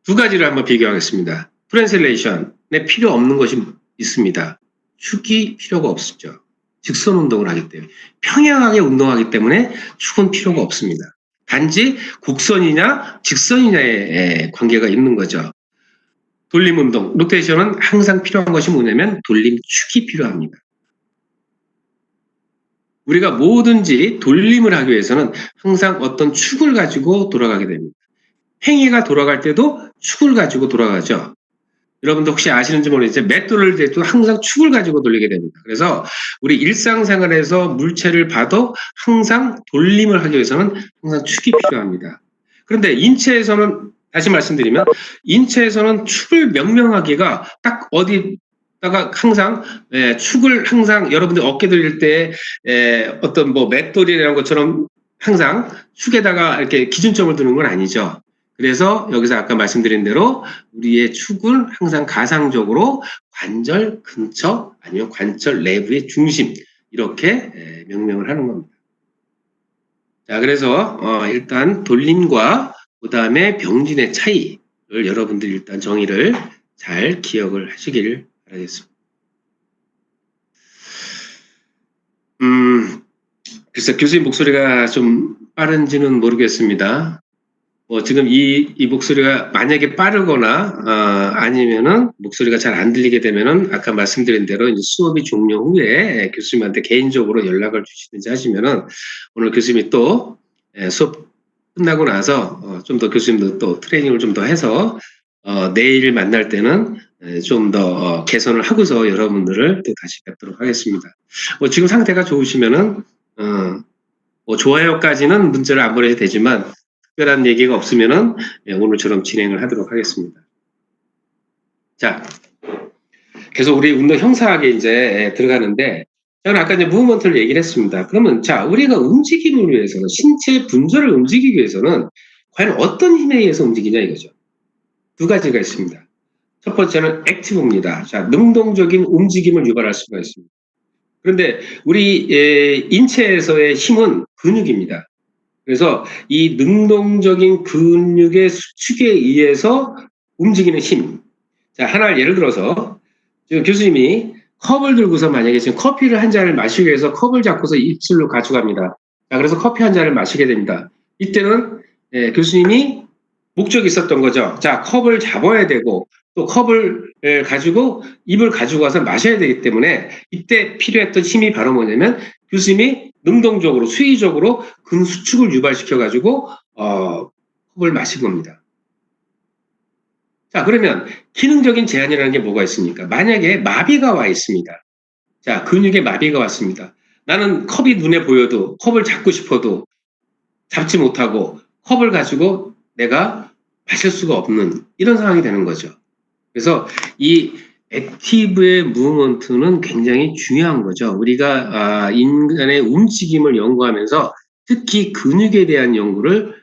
두 가지를 한번 비교하겠습니다. 트랜슬레이션에 필요 없는 것이 있습니다. 축이 필요가 없죠. 직선 운동을 하기 때문에. 평행하게 운동하기 때문에 축은 필요가 없습니다. 단지 곡선이냐 직선이냐의 관계가 있는 거죠. 돌림 운동, 로테이션은 항상 필요한 것이 뭐냐면 돌림축이 필요합니다. 우리가 뭐든지 돌림을 하기 위해서는 항상 어떤 축을 가지고 돌아가게 됩니다. 행위가 돌아갈 때도 축을 가지고 돌아가죠. 여러분도 혹시 아시는지 모르겠지만 맷돌을 대도 항상 축을 가지고 돌리게 됩니다. 그래서 우리 일상생활에서 물체를 봐도 항상 돌림을 하기 위해서는 항상 축이 필요합니다. 그런데 인체에서는 다시 말씀드리면 인체에서는 축을 명명하기가 딱 어디다가 항상 축을 항상 여러분들 어깨 돌릴 때 어떤 뭐 맷돌이라는 것처럼 항상 축에다가 이렇게 기준점을 두는 건 아니죠. 그래서 여기서 아까 말씀드린 대로 우리의 축은 항상 가상적으로 관절 근처 아니면 관절 내부의 중심 이렇게 명명을 하는 겁니다. 자, 그래서 일단 돌림과 그 다음에 병진의 차이를 여러분들이 일단 정의를 잘 기억을 하시길 바라겠습니다. 글쎄 교수님 목소리가 좀 빠른지는 모르겠습니다. 지금 이 목소리가 만약에 빠르거나 아니면은 목소리가 잘 안 들리게 되면은 아까 말씀드린 대로 이제 수업이 종료 후에 교수님한테 개인적으로 연락을 주시든지 하시면은 오늘 교수님이 또 수업 끝나고 나서 좀 더 교수님도 또 트레이닝을 좀 더 해서 내일 만날 때는 좀 더 개선을 하고서 여러분들을 또 다시 뵙도록 하겠습니다. 지금 상태가 좋으시면은 좋아요까지는 문자를 안 보내도 되지만 특별한 얘기가 없으면은 오늘처럼 진행을 하도록 하겠습니다. 자, 계속 우리 운동 형사학에 이제 들어가는데 저는 아까 이제 무브먼트를 얘기를 했습니다. 그러면 자, 우리가 움직임을 위해서는 신체 분절을 움직이기 위해서는 과연 어떤 힘에 의해서 움직이냐 이거죠. 두 가지가 있습니다. 첫 번째는 액티브입니다. 자, 능동적인 움직임을 유발할 수가 있습니다. 그런데 우리 인체에서의 힘은 근육입니다. 그래서 이 능동적인 근육의 수축에 의해서 움직이는 힘. 자, 하나 예를 들어서 지금 교수님이 컵을 들고서 만약에 지금 커피를 한 잔을 마시기 위해서 컵을 잡고서 입술로 가져갑니다. 자, 그래서 커피 한 잔을 마시게 됩니다. 이때는 교수님이 목적이 있었던 거죠. 자, 컵을 잡아야 되고 또 컵을 가지고 입을 가지고 와서 마셔야 되기 때문에 이때 필요했던 힘이 바로 뭐냐면 교수님이 능동적으로 수의적으로 근수축을 유발시켜 가지고 컵을 마신 겁니다. 자, 그러면 기능적인 제한이라는 게 뭐가 있습니까? 만약에 마비가 와 있습니다. 자, 근육에 마비가 왔습니다. 나는 컵이 눈에 보여도 컵을 잡고 싶어도 잡지 못하고 컵을 가지고 내가 마실 수가 없는 이런 상황이 되는 거죠. 그래서 이 액티브의 무브먼트는 굉장히 중요한 거죠. 우리가 인간의 움직임을 연구하면서 특히 근육에 대한 연구를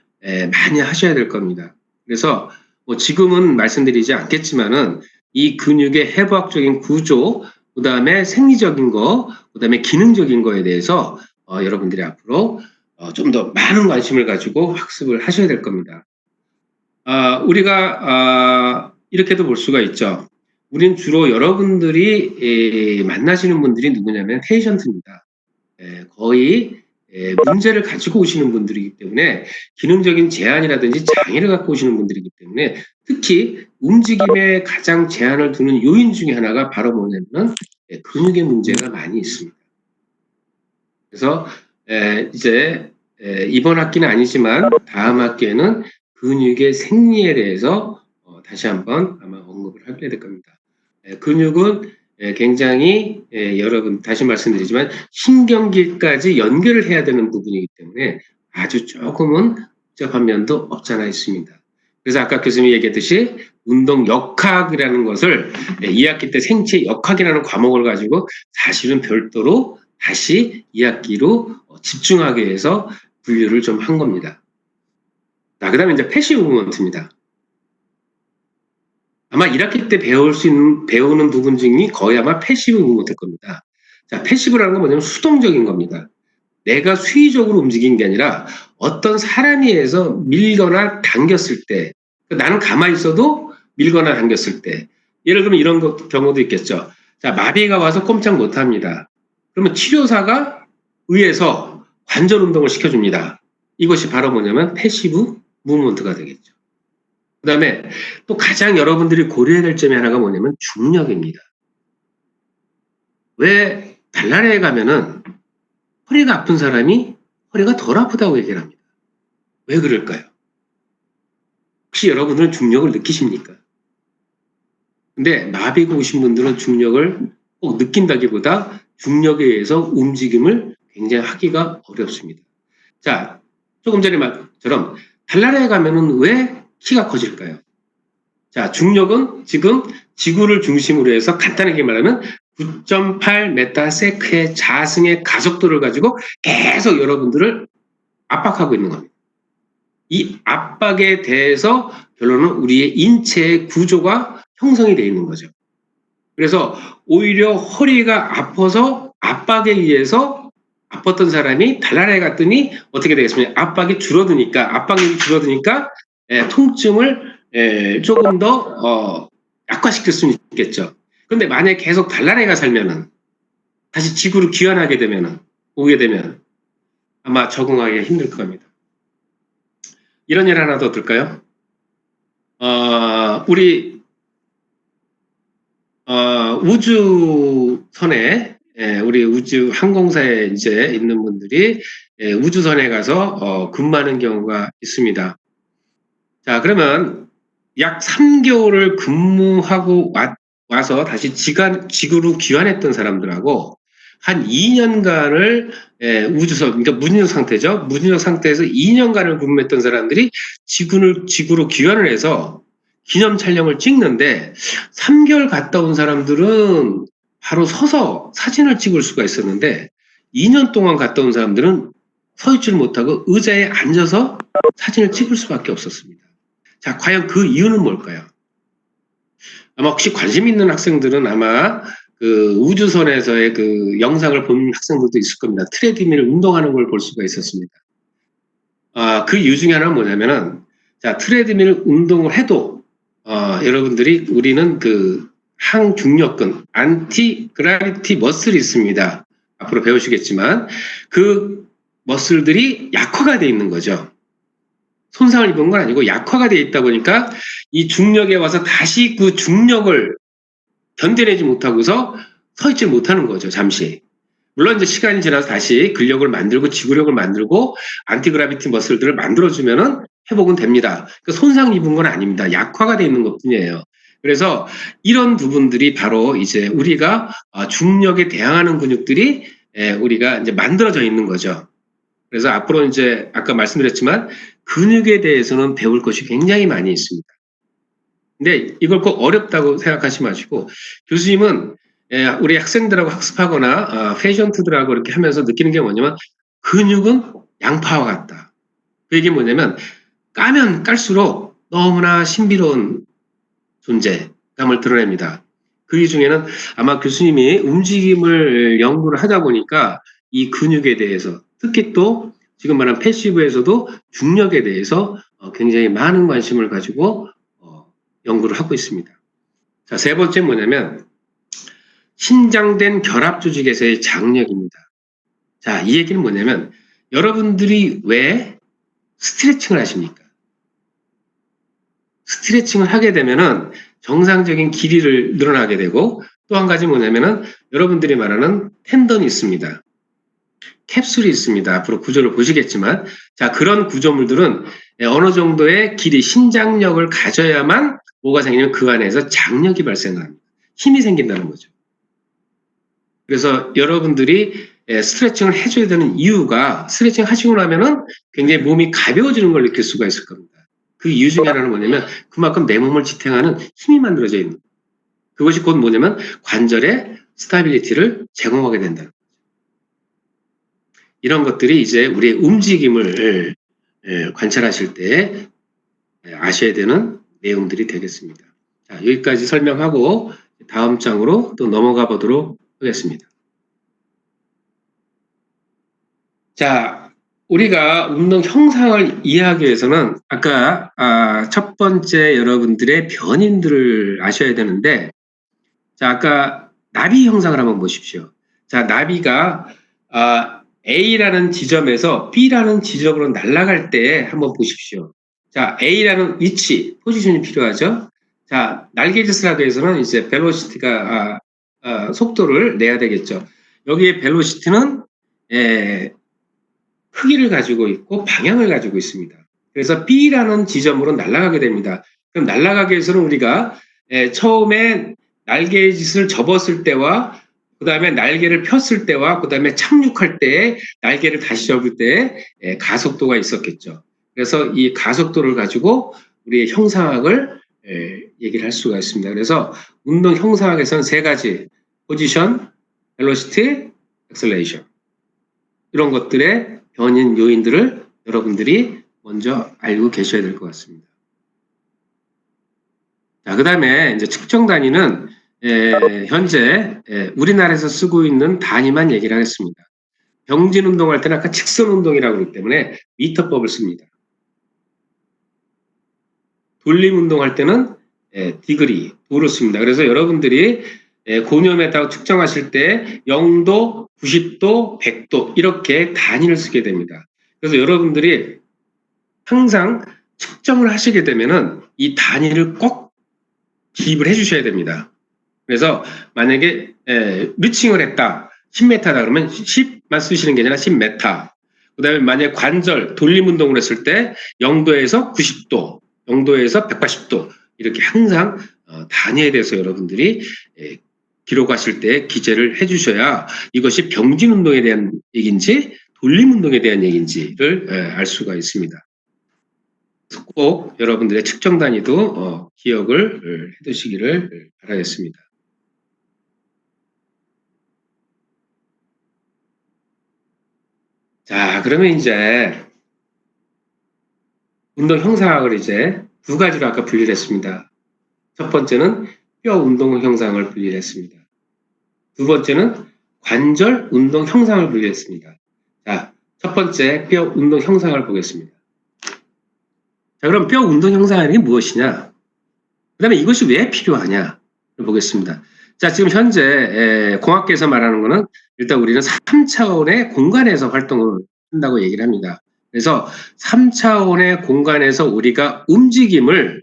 많이 하셔야 될 겁니다. 그래서 지금은 말씀드리지 않겠지만은 이 근육의 해부학적인 구조, 그 다음에 생리적인 거, 그 다음에 기능적인 거에 대해서 여러분들이 앞으로 좀 더 많은 관심을 가지고 학습을 하셔야 될 겁니다. 우리가 이렇게도 볼 수가 있죠. 우리는 주로 여러분들이 만나시는 분들이 누구냐면 페이션트입니다. 거의 문제를 가지고 오시는 분들이기 때문에 기능적인 제한이라든지 장애를 갖고 오시는 분들이기 때문에 특히 움직임에 가장 제한을 두는 요인 중에 하나가 바로 뭐냐면 근육의 문제가 많이 있습니다. 그래서 이제 이번 학기는 아니지만 다음 학기에는 근육의 생리에 대해서 다시 한번 아마 언급을 하게 될 겁니다. 근육은 굉장히 여러분 다시 말씀드리지만 신경계까지 연결을 해야 되는 부분이기 때문에 아주 조금은 복잡한 면도 없잖아 있습니다. 그래서 아까 교수님이 얘기했듯이 운동 역학이라는 것을 2학기 때 생체 역학이라는 과목을 가지고 사실은 별도로 다시 2학기로 집중하기 위해서 분류를 좀 한 겁니다. 자, 그 다음에 이제 패시브 무브먼트입니다. 아마 1학기 때 배우는 부분 중에 거의 아마 패시브 무브먼트일 겁니다. 자, 패시브라는 건 뭐냐면 수동적인 겁니다. 내가 수의적으로 움직이는 게 아니라 어떤 사람에 의해서 밀거나 당겼을 때, 나는 가만히 있어도 밀거나 당겼을 때, 예를 들면 이런 경우도 있겠죠. 자, 마비가 와서 꼼짝 못 합니다. 그러면 치료사가 의해서 관절 운동을 시켜줍니다. 이것이 바로 뭐냐면 패시브 무브먼트가 되겠죠. 그 다음에 또 가장 여러분들이 고려해야 될 점이 하나가 뭐냐면 중력입니다. 왜 발랄에 가면은 허리가 아픈 사람이 허리가 덜 아프다고 얘기를 합니다. 왜 그럴까요? 혹시 여러분들은 중력을 느끼십니까? 근데 마비가 오신 분들은 중력을 꼭 느낀다기보다 중력에 의해서 움직임을 굉장히 하기가 어렵습니다. 자, 조금 전에 말처럼 달나라에 가면은 왜 키가 커질까요? 자, 중력은 지금 지구를 중심으로 해서 간단하게 말하면 9.8ms의 자승의 가속도를 가지고 계속 여러분들을 압박하고 있는 겁니다. 이 압박에 대해서 결론은 우리의 인체의 구조가 형성이 되어 있는 거죠. 그래서 오히려 허리가 아파서 압박에 의해서 아팠던 사람이 달나라에 갔더니 어떻게 되겠습니까? 압박이 줄어드니까 통증을 조금 더 약화시킬 수는 있겠죠. 그런데 만약에 계속 달나라에 가 살면은 다시 지구로 귀환하게 되면은 오게 되면 아마 적응하기가 힘들 겁니다. 이런 일 하나 더 들까요? 우리 우주선에 우리 우주 항공사에 이제 있는 분들이 우주선에 가서 근무하는 경우가 있습니다. 자, 그러면 약 3개월을 근무하고 와서 다시 지구로 귀환했던 사람들하고 한 2년간을 우주선, 그러니까 무중력 상태죠. 무중력 상태에서 2년간을 근무했던 사람들이 지구로 귀환을 해서 기념 촬영을 찍는데 3개월 갔다 온 사람들은 바로 서서 사진을 찍을 수가 있었는데 2년 동안 갔다 온 사람들은 서 있지를 못하고 의자에 앉아서 사진을 찍을 수밖에 없었습니다. 자, 과연 그 이유는 뭘까요? 아마 혹시 관심 있는 학생들은 아마 그 우주선에서의 그 영상을 본 학생들도 있을 겁니다. 트레드밀 운동하는 걸 볼 수가 있었습니다. 그 이유 중에 하나는 뭐냐면은, 자, 트레드밀 운동을 해도, 여러분들이, 우리는 그 항중력근, 안티 그라비티 머슬이 있습니다. 앞으로 배우시겠지만, 그 머슬들이 약화가 돼 있는 거죠. 손상을 입은 건 아니고 약화가 돼 있다 보니까 이 중력에 와서 다시 그 중력을 견뎌내지 못하고서 서 있지 못하는 거죠, 잠시. 물론 이제 시간이 지나서 다시 근력을 만들고 지구력을 만들고 안티그라비티 머슬들을 만들어주면은 회복은 됩니다. 그러니까 손상 입은 건 아닙니다. 약화가 돼 있는 것 뿐이에요. 그래서 이런 부분들이 바로 이제 우리가 중력에 대항하는 근육들이 우리가 이제 만들어져 있는 거죠. 그래서 앞으로 이제 아까 말씀드렸지만 근육에 대해서는 배울 것이 굉장히 많이 있습니다. 근데 이걸 꼭 어렵다고 생각하지 마시고 교수님은 우리 학생들하고 학습하거나 페이션트들하고 이렇게 하면서 느끼는 게 뭐냐면 근육은 양파와 같다. 그 얘기 뭐냐면 까면 깔수록 너무나 신비로운 존재감을 드러냅니다. 그 중에는 아마 교수님이 움직임을 연구를 하다 보니까 이 근육에 대해서 특히 또 지금 말한 패시브에서도 중력에 대해서 굉장히 많은 관심을 가지고 연구를 하고 있습니다. 자, 세 번째 뭐냐면 신장된 결합 조직에서의 장력입니다. 자, 이 얘기는 뭐냐면 여러분들이 왜 스트레칭을 하십니까? 스트레칭을 하게 되면은 정상적인 길이를 늘어나게 되고 또 한 가지 뭐냐면은 여러분들이 말하는 텐던이 있습니다. 캡슐이 있습니다. 앞으로 구조를 보시겠지만 자, 그런 구조물들은 어느 정도의 길이 신장력을 가져야만 뭐가 생기냐면 그 안에서 장력이 발생합니다. 힘이 생긴다는 거죠. 그래서 여러분들이 스트레칭을 해줘야 되는 이유가 스트레칭 하시고 나면은 굉장히 몸이 가벼워지는 걸 느낄 수가 있을 겁니다. 그 이유 중에 하나는 뭐냐면 그만큼 내 몸을 지탱하는 힘이 만들어져 있는 그것이 곧 뭐냐면 관절의 스타빌리티를 제공하게 된다. 이런 것들이 이제 우리의 움직임을 관찰하실 때 아셔야 되는 내용들이 되겠습니다. 자, 여기까지 설명하고 다음 장으로 또 넘어가 보도록 하겠습니다. 자, 우리가 운동 형상을 이해하기 위해서는 아까 첫 번째 여러분들의 변인들을 아셔야 되는데, 자, 아까 나비 형상을 한번 보십시오. 자, 나비가 A라는 지점에서 B라는 지점으로 날아갈 때 한번 보십시오. 자, A라는 위치, 포지션이 필요하죠. 자, 날개짓을 하기 위해서는 이제 벨로시티가 속도를 내야 되겠죠. 여기에 벨로시티는 크기를 가지고 있고 방향을 가지고 있습니다. 그래서 B라는 지점으로 날아가게 됩니다. 그럼 날아가기 위해서는 우리가 처음에 날개짓을 접었을 때와 그 다음에 날개를 폈을 때와 그 다음에 착륙할 때 날개를 다시 접을 때 가속도가 있었겠죠. 그래서 이 가속도를 가지고 우리의 형상학을 얘기를 할 수가 있습니다. 그래서 운동 형상학에서는 세 가지 포지션, 벨로시티, 액셀레이션 이런 것들의 변인 요인들을 여러분들이 먼저 알고 계셔야 될 것 같습니다. 자, 그 다음에 이제 측정 단위는 현재 우리나라에서 쓰고 있는 단위만 얘기를 하겠습니다. 병진 운동할 때는 아까 직선 운동이라고 그러기 때문에 미터법을 씁니다. 돌림 운동할 때는 디그리, 도를 씁니다. 그래서 여러분들이 고뇨메타고 측정하실 때 0도, 90도, 100도 이렇게 단위를 쓰게 됩니다. 그래서 여러분들이 항상 측정을 하시게 되면은 이 단위를 꼭 기입을 해주셔야 됩니다. 그래서 만약에 루칭을 했다, 10m다 그러면 10만 쓰시는 게 아니라 10m. 그 다음에 만약에 관절 돌림 운동을 했을 때 0도에서 90도, 0도에서 180도 이렇게 항상 단위에 대해서 여러분들이 기록하실 때 기재를 해주셔야 이것이 병진 운동에 대한 얘기인지 돌림 운동에 대한 얘기인지를 알 수가 있습니다. 꼭 여러분들의 측정 단위도 기억을 해두시기를 바라겠습니다. 자, 그러면 이제 운동 형상학을 이제 두 가지로 아까 분리를 했습니다. 첫 번째는 뼈 운동 형상을 분리를 했습니다. 두 번째는 관절 운동 형상을 분리했습니다. 자, 첫 번째 뼈 운동 형상을 보겠습니다. 자, 그럼 뼈 운동 형상이라는 게 무엇이냐? 그 다음에 이것이 왜 필요하냐? 보겠습니다. 자, 지금 현재 공학계에서 말하는 거는 일단 우리는 3차원의 공간에서 활동을 한다고 얘기를 합니다. 그래서 3차원의 공간에서 우리가 움직임을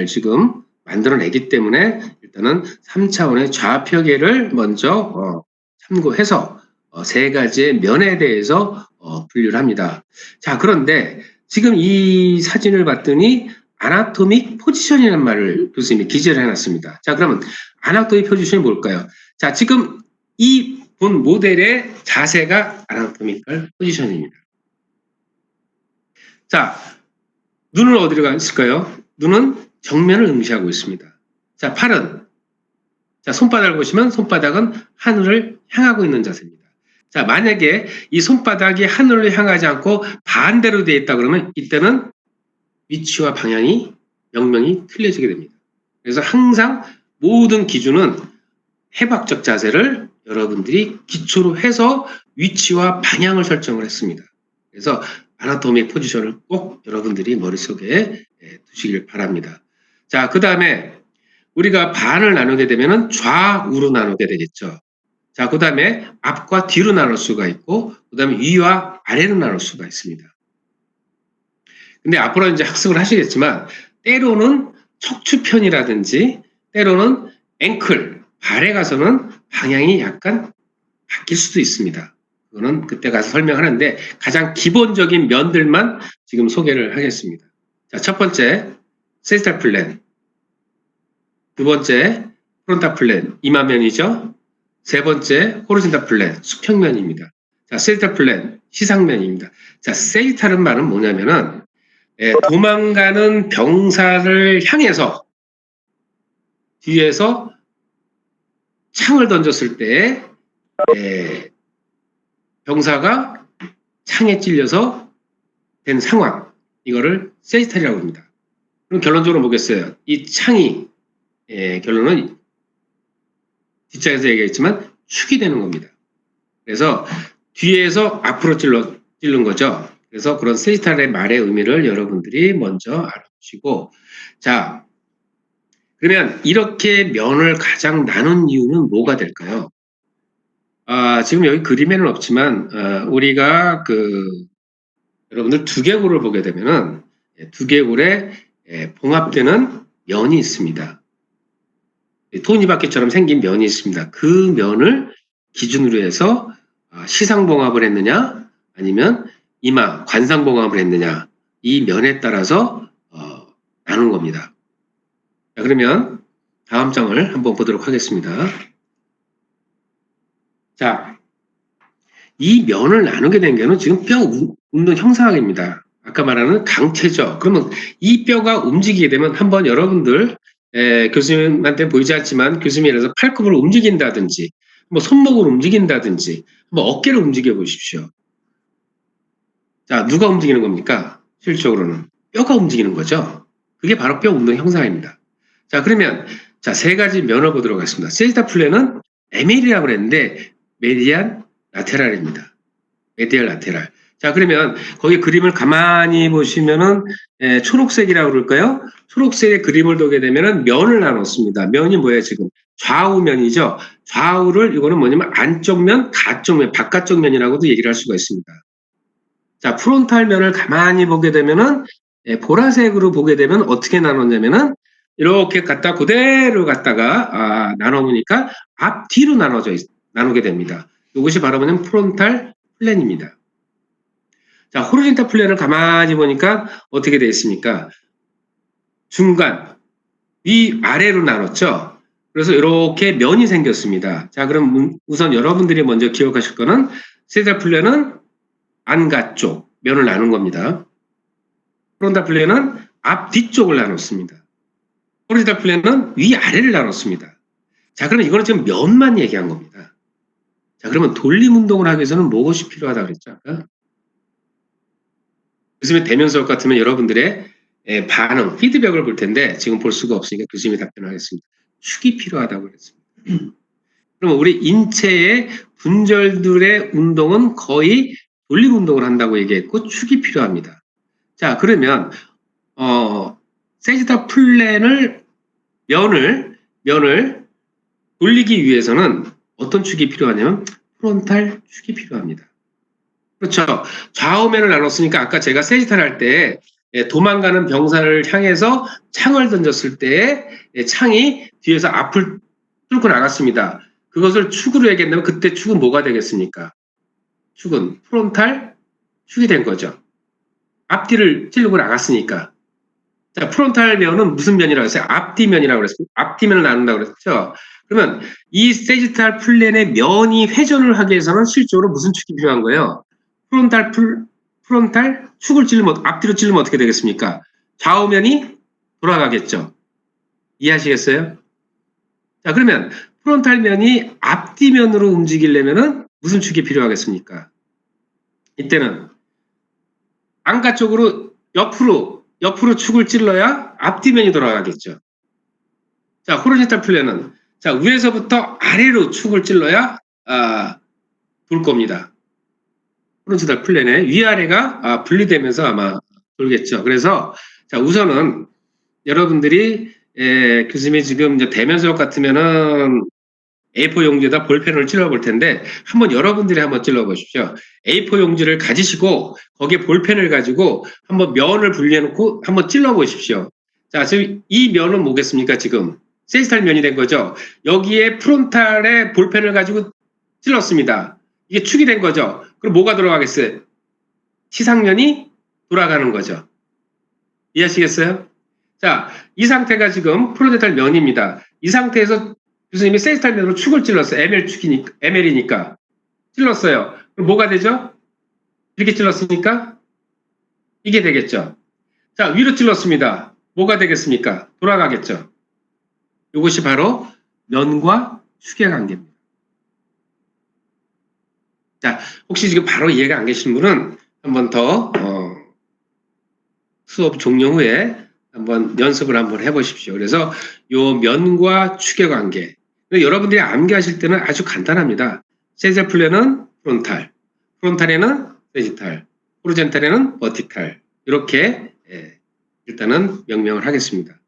지금 만들어내기 때문에 일단은 3차원의 좌표계를 먼저 참고해서 세 가지의 면에 대해서 분류를 합니다. 자, 그런데 지금 이 사진을 봤더니 아나토믹 포지션이라는 말을 교수님이 기재를 해놨습니다. 자, 그러면 아나토믹 포지션이 뭘까요? 자, 지금 이 본 모델의 자세가 아나토미컬 포지션입니다. 자, 눈은 어디로 가 있을까요? 눈은 정면을 응시하고 있습니다. 자, 팔은 자, 손바닥을 보시면 손바닥은 하늘을 향하고 있는 자세입니다. 자, 만약에 이 손바닥이 하늘을 향하지 않고 반대로 되어 있다 그러면 이때는 위치와 방향이 명명히 틀려지게 됩니다. 그래서 항상 모든 기준은 해박적 자세를 여러분들이 기초로 해서 위치와 방향을 설정을 했습니다. 그래서 아나토미 포지션을 꼭 여러분들이 머릿속에 두시길 바랍니다. 자, 그 다음에 우리가 반을 나누게 되면 좌우로 나누게 되겠죠. 자, 그 다음에 앞과 뒤로 나눌 수가 있고, 그 다음에 위와 아래로 나눌 수가 있습니다. 근데 앞으로 이제 학습을 하시겠지만, 때로는 척추편이라든지, 때로는 앵클, 발에 가서는 방향이 약간 바뀔 수도 있습니다. 그거는 그때 가서 설명하는데 가장 기본적인 면들만 지금 소개를 하겠습니다. 자, 첫 번째, 세지탈 플랜. 두 번째, 프론탈 플랜, 이마면이죠. 세 번째, 호리존탈 플랜, 수평면입니다. 자, 세지탈 플랜, 시상면입니다. 자, 세지탈은 말은 뭐냐면은 도망가는 병사를 향해서 뒤에서 창을 던졌을 때 병사가 창에 찔려서 된 상황, 이거를 세지탈이라고 합니다. 그럼 결론적으로 보겠어요. 이 창이 결론은 뒷장에서 얘기했지만 축이 되는 겁니다. 그래서 뒤에서 앞으로 찔러 찌른 거죠. 그래서 그런 세지탈의 말의 의미를 여러분들이 먼저 알아보시고, 자, 그러면 이렇게 면을 가장 나눈 이유는 뭐가 될까요? 지금 여기 그림에는 없지만, 우리가 여러분들 두개골을 보게 되면은, 두개골에 봉합되는 면이 있습니다. 톱니바퀴처럼 생긴 면이 있습니다. 그 면을 기준으로 해서 시상봉합을 했느냐, 아니면 이마, 관상봉합을 했느냐, 이 면에 따라서 나눈 겁니다. 자, 그러면 다음 장을 한번 보도록 하겠습니다. 자, 이 면을 나누게 된 게는 지금 뼈 운동 형상학입니다. 아까 말하는 강체죠. 그러면 이 뼈가 움직이게 되면 한번 여러분들 교수님한테 보이지 않지만 교수님이 예를 들어서 팔꿈을 움직인다든지 뭐 손목을 움직인다든지 뭐 어깨를 움직여 보십시오. 자, 누가 움직이는 겁니까? 실질적으로는 뼈가 움직이는 거죠. 그게 바로 뼈 운동 형상입니다. 자, 그러면 자, 세 가지 면을 보도록 하겠습니다. 세지타 플레는 에메리라고 그랬는데 메디안 라테랄입니다. 메디알 라테랄. 자, 그러면 거기 그림을 가만히 보시면은 초록색이라고 그럴까요? 초록색의 그림을 보게 되면은 면을 나눴습니다. 면이 뭐예요, 지금? 좌우면이죠. 좌우를 이거는 뭐냐면 안쪽 면, 가쪽 면, 바깥쪽 면이라고도 얘기를 할 수가 있습니다. 자, 프론탈 면을 가만히 보게 되면은 보라색으로 보게 되면 어떻게 나눴냐면은 이렇게 갖다 그대로 갖다가 나눠보니까 앞뒤로 나누게 됩니다. 이것이 바로 뭐냐면 프론탈 플랜입니다. 자, 호리젠탈 플랜을 가만히 보니까 어떻게 되어 있습니까? 중간, 위, 아래로 나눴죠? 그래서 이렇게 면이 생겼습니다. 자, 그럼 우선 여러분들이 먼저 기억하실 거는 세지탈 플랜은 안가 쪽, 면을 나눈 겁니다. 프론탈 플랜은 앞, 뒤쪽을 나눴습니다. 호리젠탈 플랜은 위, 아래를 나눴습니다. 자, 그러면 이거는 지금 면만 얘기한 겁니다. 자, 그러면 돌림 운동을 하기 위해서는 무엇이 필요하다고 그랬죠? 아까? 교수님의 대면 수업 같으면 여러분들의 반응, 피드백을 볼 텐데 지금 볼 수가 없으니까 교수님이 답변하겠습니다. 축이 필요하다고 그랬습니다. 그럼 우리 인체의 분절들의 운동은 거의 돌림 운동을 한다고 얘기했고 축이 필요합니다. 자, 그러면 세지타 플랜을 면을 돌리기 위해서는 어떤 축이 필요하냐면 프론탈 축이 필요합니다. 그렇죠. 좌우면을 나눴으니까 아까 제가 세지탈 할 때 도망가는 병사를 향해서 창을 던졌을 때 창이 뒤에서 앞을 뚫고 나갔습니다. 그것을 축으로 얘기한다면 그때 축은 뭐가 되겠습니까? 축은 프론탈 축이 된 거죠. 앞뒤를 찌르고 나갔으니까. 자, 프론탈 면은 무슨 면이라고 했어요? 앞뒤면이라고 그랬습니다. 앞뒤면을 나눈다고 그랬죠. 그러면 이 세지탈 플랜의 면이 회전을 하기 위해서는 실적으로 무슨 축이 필요한 거예요? 프론탈 축을 찌르면 앞뒤로 찌르면 어떻게 되겠습니까? 좌우면이 돌아가겠죠. 이해하시겠어요? 자, 그러면 프론탈 면이 앞뒤면으로 움직이려면은 무슨 축이 필요하겠습니까? 이때는 안가 쪽으로 옆으로 축을 찔러야 앞뒤면이 돌아가겠죠. 자, 호리젠탈 플랜은 자, 위에서부터 아래로 축을 찔러야 돌 겁니다. 호리젠탈 플랜의 위아래가 분리되면서 아마 돌겠죠. 그래서 자, 우선은 여러분들이 교수님이 지금 이제 대면 수업 같으면은 A4 용지에다 볼펜을 찔러 볼 텐데 한번 여러분들이 한번 찔러 보십시오. A4 용지를 가지시고 거기에 볼펜을 가지고 한번 면을 분리해 놓고 한번 찔러 보십시오. 자, 지금 이 면은 뭐겠습니까? 지금 세지탈 면이 된 거죠. 여기에 프론탈에 볼펜을 가지고 찔렀습니다. 이게 축이 된 거죠. 그럼 뭐가 돌아가겠어요? 시상면이 돌아가는 거죠. 이해하시겠어요? 자, 이 상태가 지금 프론탈 면입니다. 이 상태에서 교수님이 세지탈 면으로 축을 찔렀어요. ML이니까. 찔렀어요. 그럼 뭐가 되죠? 이렇게 찔렀으니까 이게 되겠죠. 자, 위로 찔렀습니다. 뭐가 되겠습니까? 돌아가겠죠. 이것이 바로 면과 축의 관계입니다. 자, 혹시 지금 바로 이해가 안 계신 분은 한번 더 수업 종료 후에 한번 연습을 한번 해보십시오. 그래서 요 면과 축의 관계. 여러분들이 암기하실 때는 아주 간단합니다. 세지탈 플랜은 프론탈, 프론탈에는 세지탈, 호리젠탈에는 버티칼. 이렇게 일단은 명명을 하겠습니다.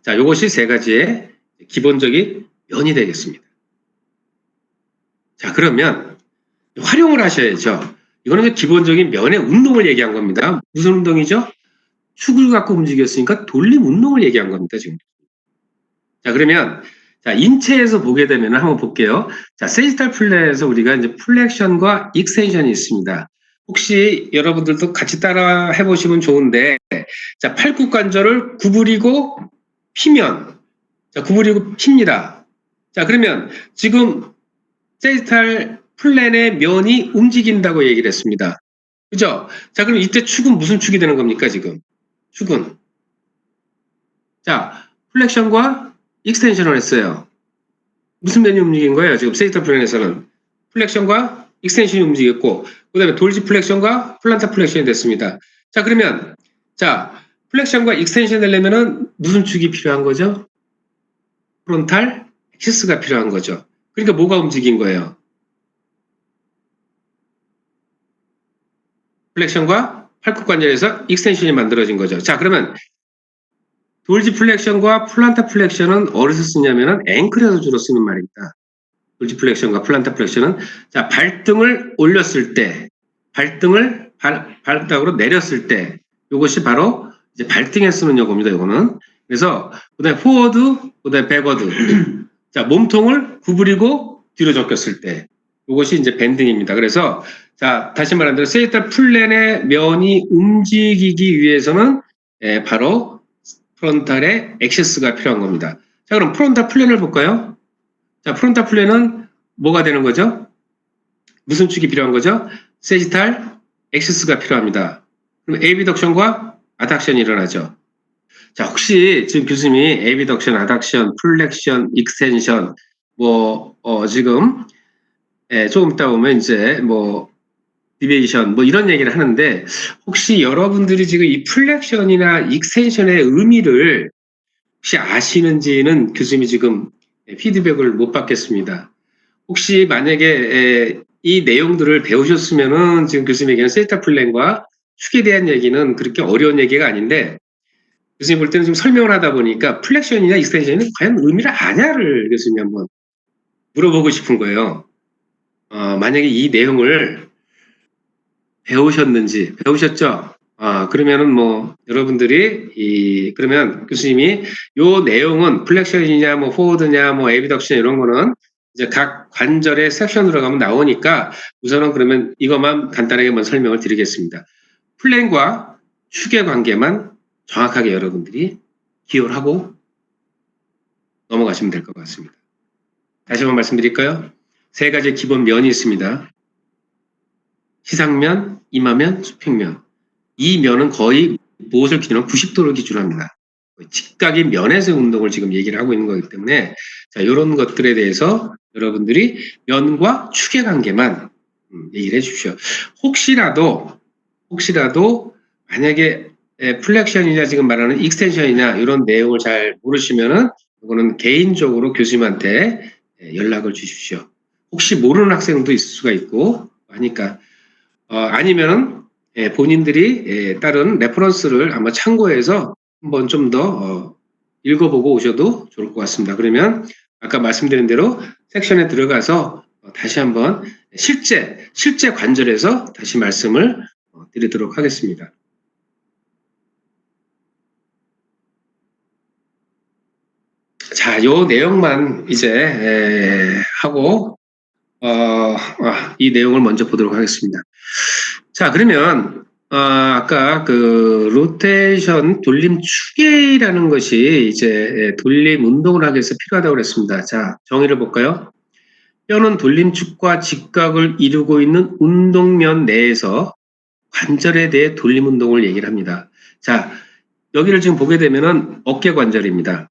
자, 이것이 세 가지의 기본적인 면이 되겠습니다. 자, 그러면 활용을 하셔야죠. 이거는 기본적인 면의 운동을 얘기한 겁니다. 무슨 운동이죠? 축을 갖고 움직였으니까 돌림 운동을 얘기한 겁니다, 지금. 자, 그러면 자, 인체에서 보게 되면 한번 볼게요. 자, 세지탈 플레에서 우리가 이제 플렉션과 익스텐션이 있습니다. 혹시 여러분들도 같이 따라 해보시면 좋은데, 자, 팔굽관절을 구부리고 피면, 자, 구부리고 핍니다. 자, 그러면 지금 세지탈 플랜의 면이 움직인다고 얘기를 했습니다. 그죠? 자, 그럼 이때 축은 무슨 축이 되는 겁니까, 지금? 축은. 자, 플렉션과 익스텐션을 했어요. 무슨 면이 움직인 거예요? 지금 세지탈 플랜에서는. 플렉션과 익스텐션이 움직였고, 그 다음에 돌지 플렉션과 플란타 플렉션이 됐습니다. 자, 그러면, 자, 플렉션과 익스텐션 되려면은 무슨 축이 필요한 거죠? 프론탈 엑시스가 필요한 거죠. 그러니까 뭐가 움직인 거예요? 플렉션과 팔굽관절에서 익스텐션이 만들어진 거죠. 자, 그러면 돌지 플렉션과 플란타 플렉션은 어디서 쓰냐면은 앵클에서 주로 쓰는 말입니다. 돌지 플렉션과 플란타 플렉션은 자, 발등을 올렸을 때, 발등을 발바닥으로 내렸을 때, 이것이 바로 이제 발등에 쓰는 용어입니다. 이거는. 그래서 그다음에 포워드, 그다음에 백워드. 자, 몸통을 구부리고 뒤로 접겼을 때, 이것이 이제 밴딩입니다. 그래서 자, 다시 말하는 대로 세이탈 플랜의 면이 움직이기 위해서는 바로 프론탈의 액세스가 필요한 겁니다. 자, 그럼 프론탈 플랜을 볼까요? 자, 프론탈 플랜은 뭐가 되는 거죠? 무슨 축이 필요한 거죠? 세지탈 액세스가 필요합니다. 그럼 에비덕션과 아닥션이 일어나죠. 자, 혹시 지금 교수님이 에비덕션, 아닥션, 플렉션, 익스텐션 지금 조금 있다 보면 이제 디베이션 이런 얘기를 하는데 혹시 여러분들이 지금 이 플렉션이나 익스텐션의 의미를 혹시 아시는지는 교수님이 지금 피드백을 못 받겠습니다. 혹시 만약에 이 내용들을 배우셨으면은 지금 교수님에게는 세이탈 플랜과 축에 대한 얘기는 그렇게 어려운 얘기가 아닌데 교수님 볼 때는 좀 설명을 하다 보니까 플렉션이나 익스텐션이 과연 의미를 아냐를 교수님이 한번 물어보고 싶은 거예요. 만약에 이 내용을 배우셨죠? 그러면은 여러분들이 그러면 교수님이 요 내용은 플렉션이냐, 포워드냐, 에비덕션 이런 거는 이제 각 관절의 섹션으로 가면 나오니까 우선은 그러면 이것만 간단하게 한번 설명을 드리겠습니다. 플랜과 축의 관계만 정확하게 여러분들이 기여를 하고 넘어가시면 될 것 같습니다. 다시 한번 말씀드릴까요? 세 가지 기본 면이 있습니다. 시상면, 이마면, 수평면. 이 면은 거의 무엇을 기준으로 90도를 기준합니다. 직각인 면에서 운동을 지금 얘기를 하고 있는 거기 때문에 자, 이런 것들에 대해서 여러분들이 면과 축의 관계만 얘기를 해주십시오. 혹시라도 만약에 플렉션이냐 지금 말하는 익스텐션이냐 이런 내용을 잘 모르시면은 이거는 개인적으로 교수님한테 연락을 주십시오. 혹시 모르는 학생도 있을 수가 있고 하니까 아니면은 본인들이 다른 레퍼런스를 한번 참고해서 한번 좀 더 읽어보고 오셔도 좋을 것 같습니다. 그러면 아까 말씀드린 대로 섹션에 들어가서 다시 한번 실제 관절에서 다시 말씀을 드리도록 하겠습니다. 자, 요 내용만 이제 하고 이 내용을 먼저 보도록 하겠습니다. 자, 그러면 아까 그 로테이션 돌림 추계라는 것이 이제 돌림 운동을 하기 위해서 필요하다고 그랬습니다. 자, 정의를 볼까요? 뼈는 돌림축과 직각을 이루고 있는 운동면 내에서 관절에 대해 돌림 운동을 얘기를 합니다. 자, 여기를 지금 보게 되면은 어깨 관절입니다.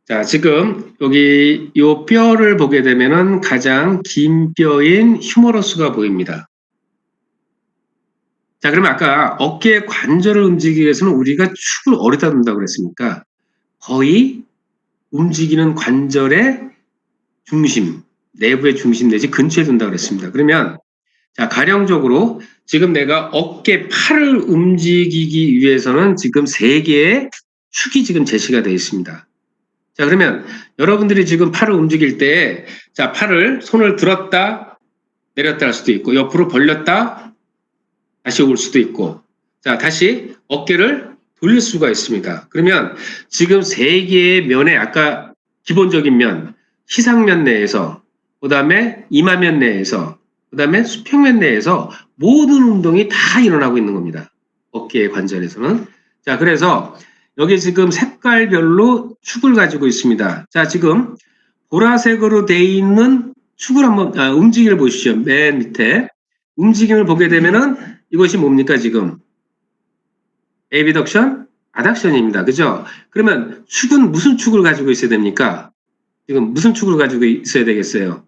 자, 지금 여기 요 뼈를 보게 되면은 가장 긴 뼈인 휴머러스가 보입니다. 자, 그러면 아까 어깨 관절을 움직이기 위해서는 우리가 축을 어디다 둔다고 그랬습니까? 거의 움직이는 관절의 중심, 내부의 중심 내지 근처에 둔다고 그랬습니다. 그러면 자, 가령적으로 지금 내가 어깨, 팔을 움직이기 위해서는 지금 3개의 축이 지금 제시가 되어 있습니다. 자, 그러면 여러분들이 지금 팔을 움직일 때, 자, 손을 들었다, 내렸다 할 수도 있고, 옆으로 벌렸다, 다시 올 수도 있고, 자, 다시 어깨를 돌릴 수가 있습니다. 그러면 지금 3개의 면에 아까 기본적인 면, 시상면 내에서, 그 다음에 이마면 내에서, 그 다음에 수평면 내에서 모든 운동이 다 일어나고 있는 겁니다. 어깨의 관절에서는. 자, 그래서 여기 지금 색깔별로 축을 가지고 있습니다. 자, 지금 보라색으로 되어 있는 축을 한번, 움직임을 보시죠. 맨 밑에. 움직임을 보게 되면은 이것이 뭡니까, 지금? 에비덕션, 아덕션입니다. 그죠? 그러면 축은 무슨 축을 가지고 있어야 됩니까? 지금 무슨 축을 가지고 있어야 되겠어요?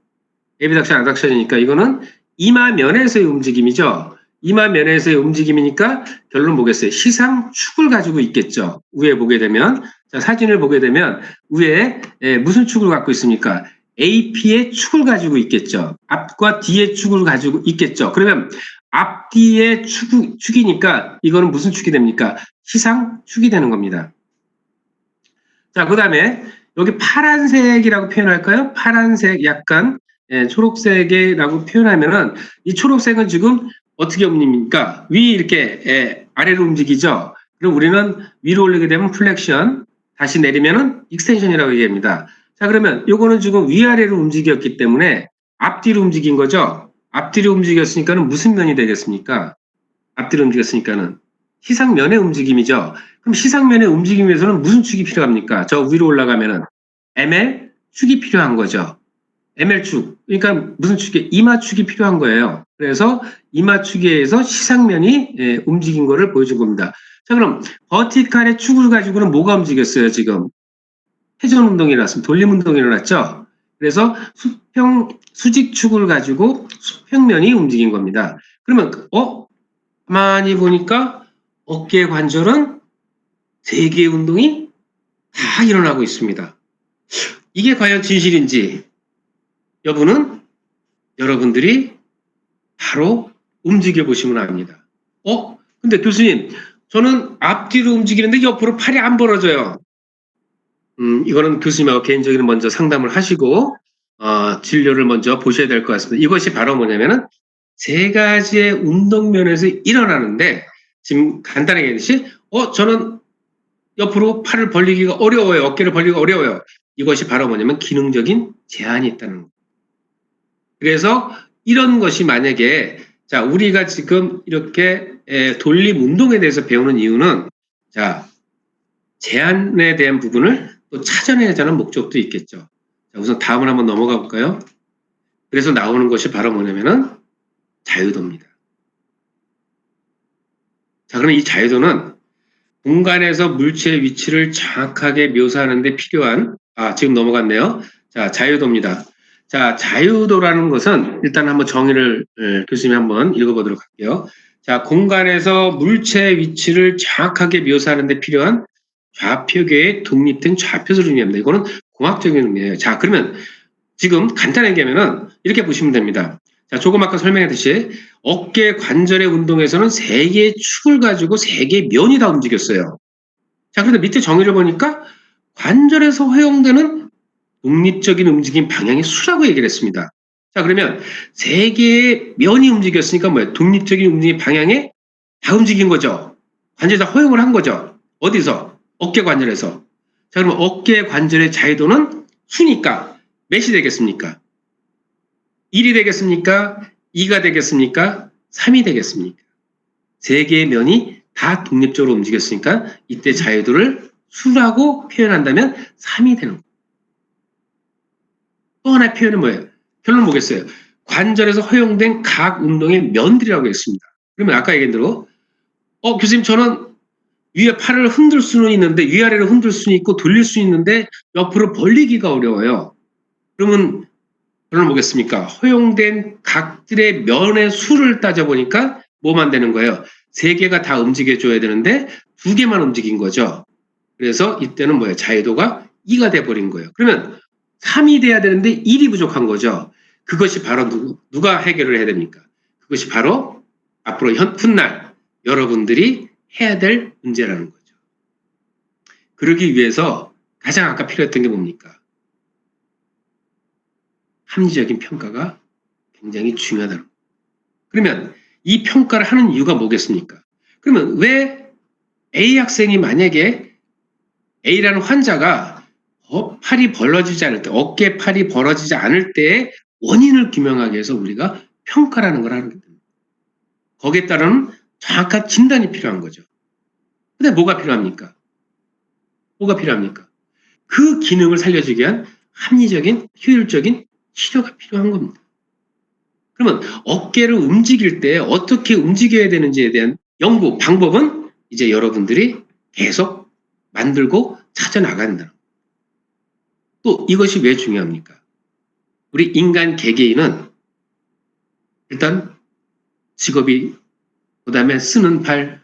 에비덕션, 아덕션이니까 이거는 이마면에서의 움직임이죠. 이마면에서의 움직임이니까 결론 보겠어요. 시상 축을 가지고 있겠죠. 위에 보게 되면, 자, 사진을 보게 되면 위에 무슨 축을 갖고 있습니까? AP의 축을 가지고 있겠죠. 앞과 뒤의 축을 가지고 있겠죠. 그러면 앞뒤의 축이니까 이거는 무슨 축이 됩니까? 시상 축이 되는 겁니다. 자, 그 다음에 여기 파란색이라고 표현할까요? 파란색 약간 초록색이라고 표현하면은 이 초록색은 지금 어떻게 움직입니까? 위 이렇게 아래로 움직이죠. 그럼 우리는 위로 올리게 되면 플렉션, 다시 내리면은 익스텐션이라고 얘기합니다. 자, 그러면 요거는 지금 위아래로 움직였기 때문에 앞뒤로 움직인 거죠. 앞뒤로 움직였으니까는 무슨 면이 되겠습니까? 앞뒤로 움직였으니까는 시상면의 움직임이죠. 그럼 시상면의 움직임에서는 무슨 축이 필요합니까? 저 위로 올라가면은 ML 축이 필요한 거죠. ML축. 그러니까 무슨 축이? 이마축이 필요한 거예요. 그래서 이마축에 의해서 시상면이 움직인 거를 보여준 겁니다. 자, 그럼 버티칼의 축을 가지고는 뭐가 움직였어요, 지금? 회전 운동이 일어났습니다. 돌림 운동이 일어났죠? 그래서 수직축을 가지고 수평면이 움직인 겁니다. 그러면, 가만히 보니까 어깨 관절은 3개의 운동이 다 일어나고 있습니다. 이게 과연 진실인지 여부는 여러분들이 바로 움직여 보시면 압니다. 근데 교수님, 저는 앞뒤로 움직이는데 옆으로 팔이 안 벌어져요. 이거는 교수님하고 개인적인 먼저 상담을 하시고 진료를 먼저 보셔야 될 것 같습니다. 이것이 바로 뭐냐면은 3가지의 운동면에서 일어나는데 지금 간단하게 얘기했듯이 저는 옆으로 팔을 벌리기가 어려워요. 어깨를 벌리기가 어려워요. 이것이 바로 뭐냐면 기능적인 제한이 있다는 겁니다. 그래서 이런 것이 만약에 자, 우리가 지금 이렇게 돌림 운동에 대해서 배우는 이유는 자, 제한에 대한 부분을 또 찾아내자는 목적도 있겠죠. 자, 우선 다음을 한번 넘어가 볼까요? 그래서 나오는 것이 바로 뭐냐면은 자유도입니다. 자, 그러면 이 자유도는 공간에서 물체의 위치를 정확하게 묘사하는 데 필요한 지금 넘어갔네요. 자, 자유도입니다. 자, 자유도라는 것은 일단 한번 정의를 교수님이 한번 읽어보도록 할게요. 자, 공간에서 물체의 위치를 정확하게 묘사하는 데 필요한 좌표계의 독립된 좌표를 의미합니다. 이거는 공학적인 의미예요. 자, 그러면 지금 간단하게 하면은 이렇게 보시면 됩니다. 자, 조금 아까 설명했듯이 어깨 관절의 운동에서는 3개의 축을 가지고 3개의 면이 다 움직였어요. 자, 그런데 밑에 정의를 보니까 관절에서 허용되는 독립적인 움직임 방향이 수라고 얘기를 했습니다. 자, 그러면 3개의 면이 움직였으니까 뭐예요? 독립적인 움직임 방향에 다 움직인 거죠. 관절이 다 허용을 한 거죠. 어디서? 어깨 관절에서. 자, 그러면 어깨 관절의 자유도는 수니까 몇이 되겠습니까? 1이 되겠습니까? 2가 되겠습니까? 3이 되겠습니까? 3개의 면이 다 독립적으로 움직였으니까 이때 자유도를 수라고 표현한다면 3이 되는 거예요. 또 하나의 표현은 뭐예요? 결론 보겠어요. 관절에서 허용된 각 운동의 면들이라고 했습니다. 그러면 아까 얘기한 대로 교수님 저는 위에 팔을 흔들 수는 있는데 위아래로 흔들 수는 있고 돌릴 수 있는데 옆으로 벌리기가 어려워요. 그러면 결론 보겠습니까? 허용된 각들의 면의 수를 따져보니까 뭐만 되는 거예요? 3개가 다 움직여줘야 되는데 2개만 움직인 거죠. 그래서 이때는 뭐예요? 자유도가 2가 돼버린 거예요. 그러면 3이 돼야 되는데 1이 부족한 거죠. 그것이 바로 누가 해결을 해야 됩니까? 그것이 바로 앞으로 훗날 여러분들이 해야 될 문제라는 거죠. 그러기 위해서 가장 아까 필요했던 게 뭡니까? 합리적인 평가가 굉장히 중요하다는 거예요. 그러면 이 평가를 하는 이유가 뭐겠습니까? 그러면 왜 A 학생이 만약에 A라는 환자가 팔이 벌어지지 않을 때, 어깨 팔이 벌어지지 않을 때의 원인을 규명하기 위해서 우리가 평가라는 걸 하는 겁니다. 거기에 따른 정확한 진단이 필요한 거죠. 근데 뭐가 필요합니까? 뭐가 필요합니까? 그 기능을 살려주기 위한 합리적인, 효율적인 치료가 필요한 겁니다. 그러면 어깨를 움직일 때 어떻게 움직여야 되는지에 대한 연구, 방법은 이제 여러분들이 계속 만들고 찾아나간다. 또 이것이 왜 중요합니까? 우리 인간 개개인은 일단 직업이, 그 다음에 쓰는 발,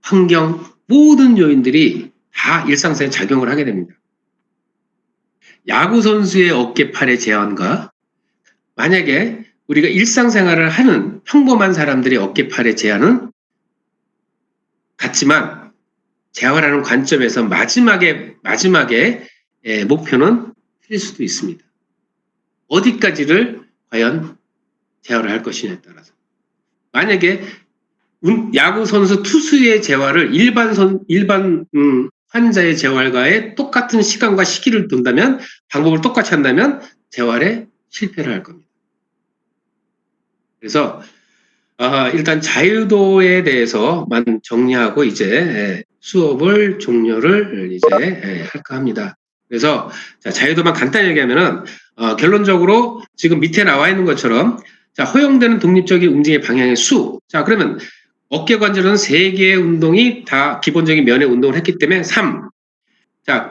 환경, 모든 요인들이 다 일상생활에 작용을 하게 됩니다. 야구선수의 어깨팔의 제한과 만약에 우리가 일상생활을 하는 평범한 사람들의 어깨팔의 제한은 같지만 재활하는 관점에서 마지막에 목표는 틀릴 수도 있습니다. 어디까지를 과연 재활을 할 것이냐에 따라서. 만약에 야구 선수 투수의 재활을 일반 환자의 재활과의 똑같은 시간과 시기를 둔다면, 방법을 똑같이 한다면 재활에 실패를 할 겁니다. 그래서 일단 자유도에 대해서만 정리하고 이제 수업을 종료를 이제 할까 합니다. 그래서 자유도만 간단히 얘기하면은 결론적으로 지금 밑에 나와 있는 것처럼 허용되는 독립적인 움직임의 방향의 수. 그러면 어깨 관절은 3개의 운동이 다 기본적인 면의 운동을 했기 때문에 3.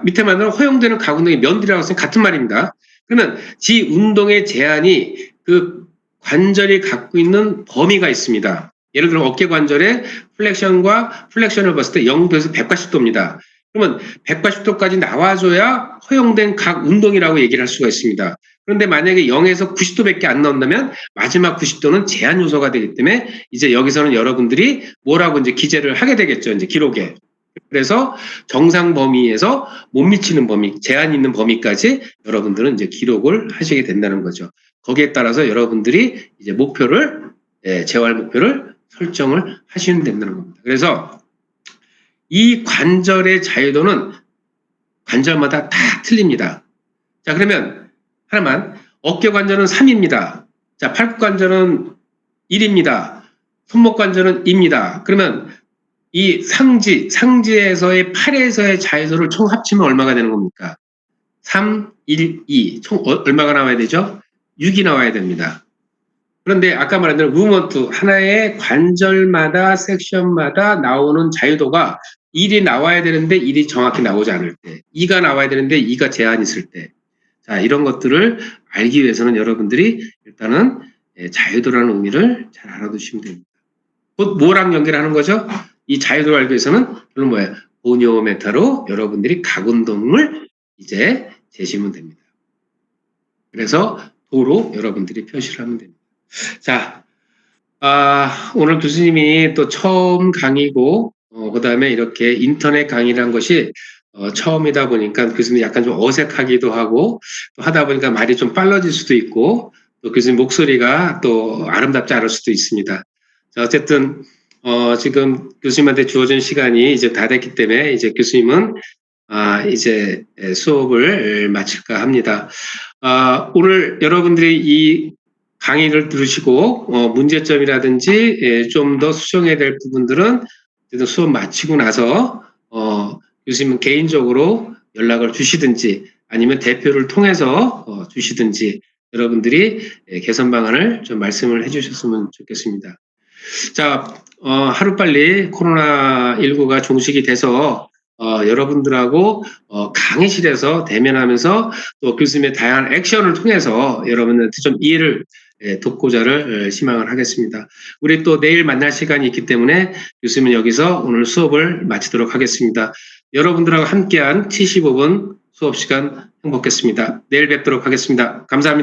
밑에 말은 허용되는 각 운동의 면들이라고 해서 같은 말입니다. 그러면 지 운동의 제한이 그 관절이 갖고 있는 범위가 있습니다. 예를 들어 어깨 관절의 플렉션과 플렉션을 봤을 때 0도에서 180도입니다. 그러면 180도까지 나와줘야 허용된 각 운동이라고 얘기를 할 수가 있습니다. 그런데 만약에 0에서 90도밖에 안 나온다면 마지막 90도는 제한 요소가 되기 때문에 이제 여기서는 여러분들이 뭐라고 이제 기재를 하게 되겠죠. 이제 기록에. 그래서 정상 범위에서 못 미치는 범위, 제한 있는 범위까지 여러분들은 이제 기록을 하시게 된다는 거죠. 거기에 따라서 여러분들이 이제 목표를, 재활 목표를 설정을 하시면 된다는 겁니다. 그래서 이 관절의 자유도는 관절마다 다 틀립니다. 그러면 하나만, 어깨 관절은 3입니다. 팔굽 관절은 1입니다. 손목 관절은 2입니다. 그러면 이 상지에서의 팔에서의 자유도를 총 합치면 얼마가 되는 겁니까? 3, 1, 2. 총 얼마가 나와야 되죠? 6이 나와야 됩니다. 그런데 아까 말한 대로 무브먼트, 하나의 관절마다, 섹션마다 나오는 자유도가 1이 나와야 되는데 1이 정확히 나오지 않을 때, 2가 나와야 되는데 2가 제한이 있을 때. 이런 것들을 알기 위해서는 여러분들이 일단은 자유도라는 의미를 잘 알아두시면 됩니다. 곧 뭐랑 연결하는 거죠? 이 자유도를 알기 위해서는 그건 뭐예요? 고니오메타로 여러분들이 각 운동을 이제 재시면 됩니다. 그래서 도로 여러분들이 표시를 하면 됩니다. 오늘 교수님이 또 처음 강의고, 그 다음에 이렇게 인터넷 강의라는 것이 처음이다 보니까 교수님 약간 좀 어색하기도 하고, 또 하다 보니까 말이 좀 빨라질 수도 있고, 또 교수님 목소리가 또 아름답지 않을 수도 있습니다. 어쨌든 지금 교수님한테 주어진 시간이 이제 다 됐기 때문에 이제 교수님은 이제 수업을 마칠까 합니다. 오늘 여러분들이 이 강의를 들으시고 문제점이라든지 좀 더 수정해야 될 부분들은 수업 마치고 나서 교수님은 개인적으로 연락을 주시든지 아니면 대표를 통해서 주시든지 여러분들이 개선 방안을 좀 말씀을 해주셨으면 좋겠습니다. 하루빨리 코로나19가 종식이 돼서 여러분들하고 강의실에서 대면하면서 또 교수님의 다양한 액션을 통해서 여러분들한테 좀 이해를 돕고자를 희망을 하겠습니다. 우리 또 내일 만날 시간이 있기 때문에 교수님은 여기서 오늘 수업을 마치도록 하겠습니다. 여러분들하고 함께한 75분 수업 시간 행복했습니다. 내일 뵙도록 하겠습니다. 감사합니다.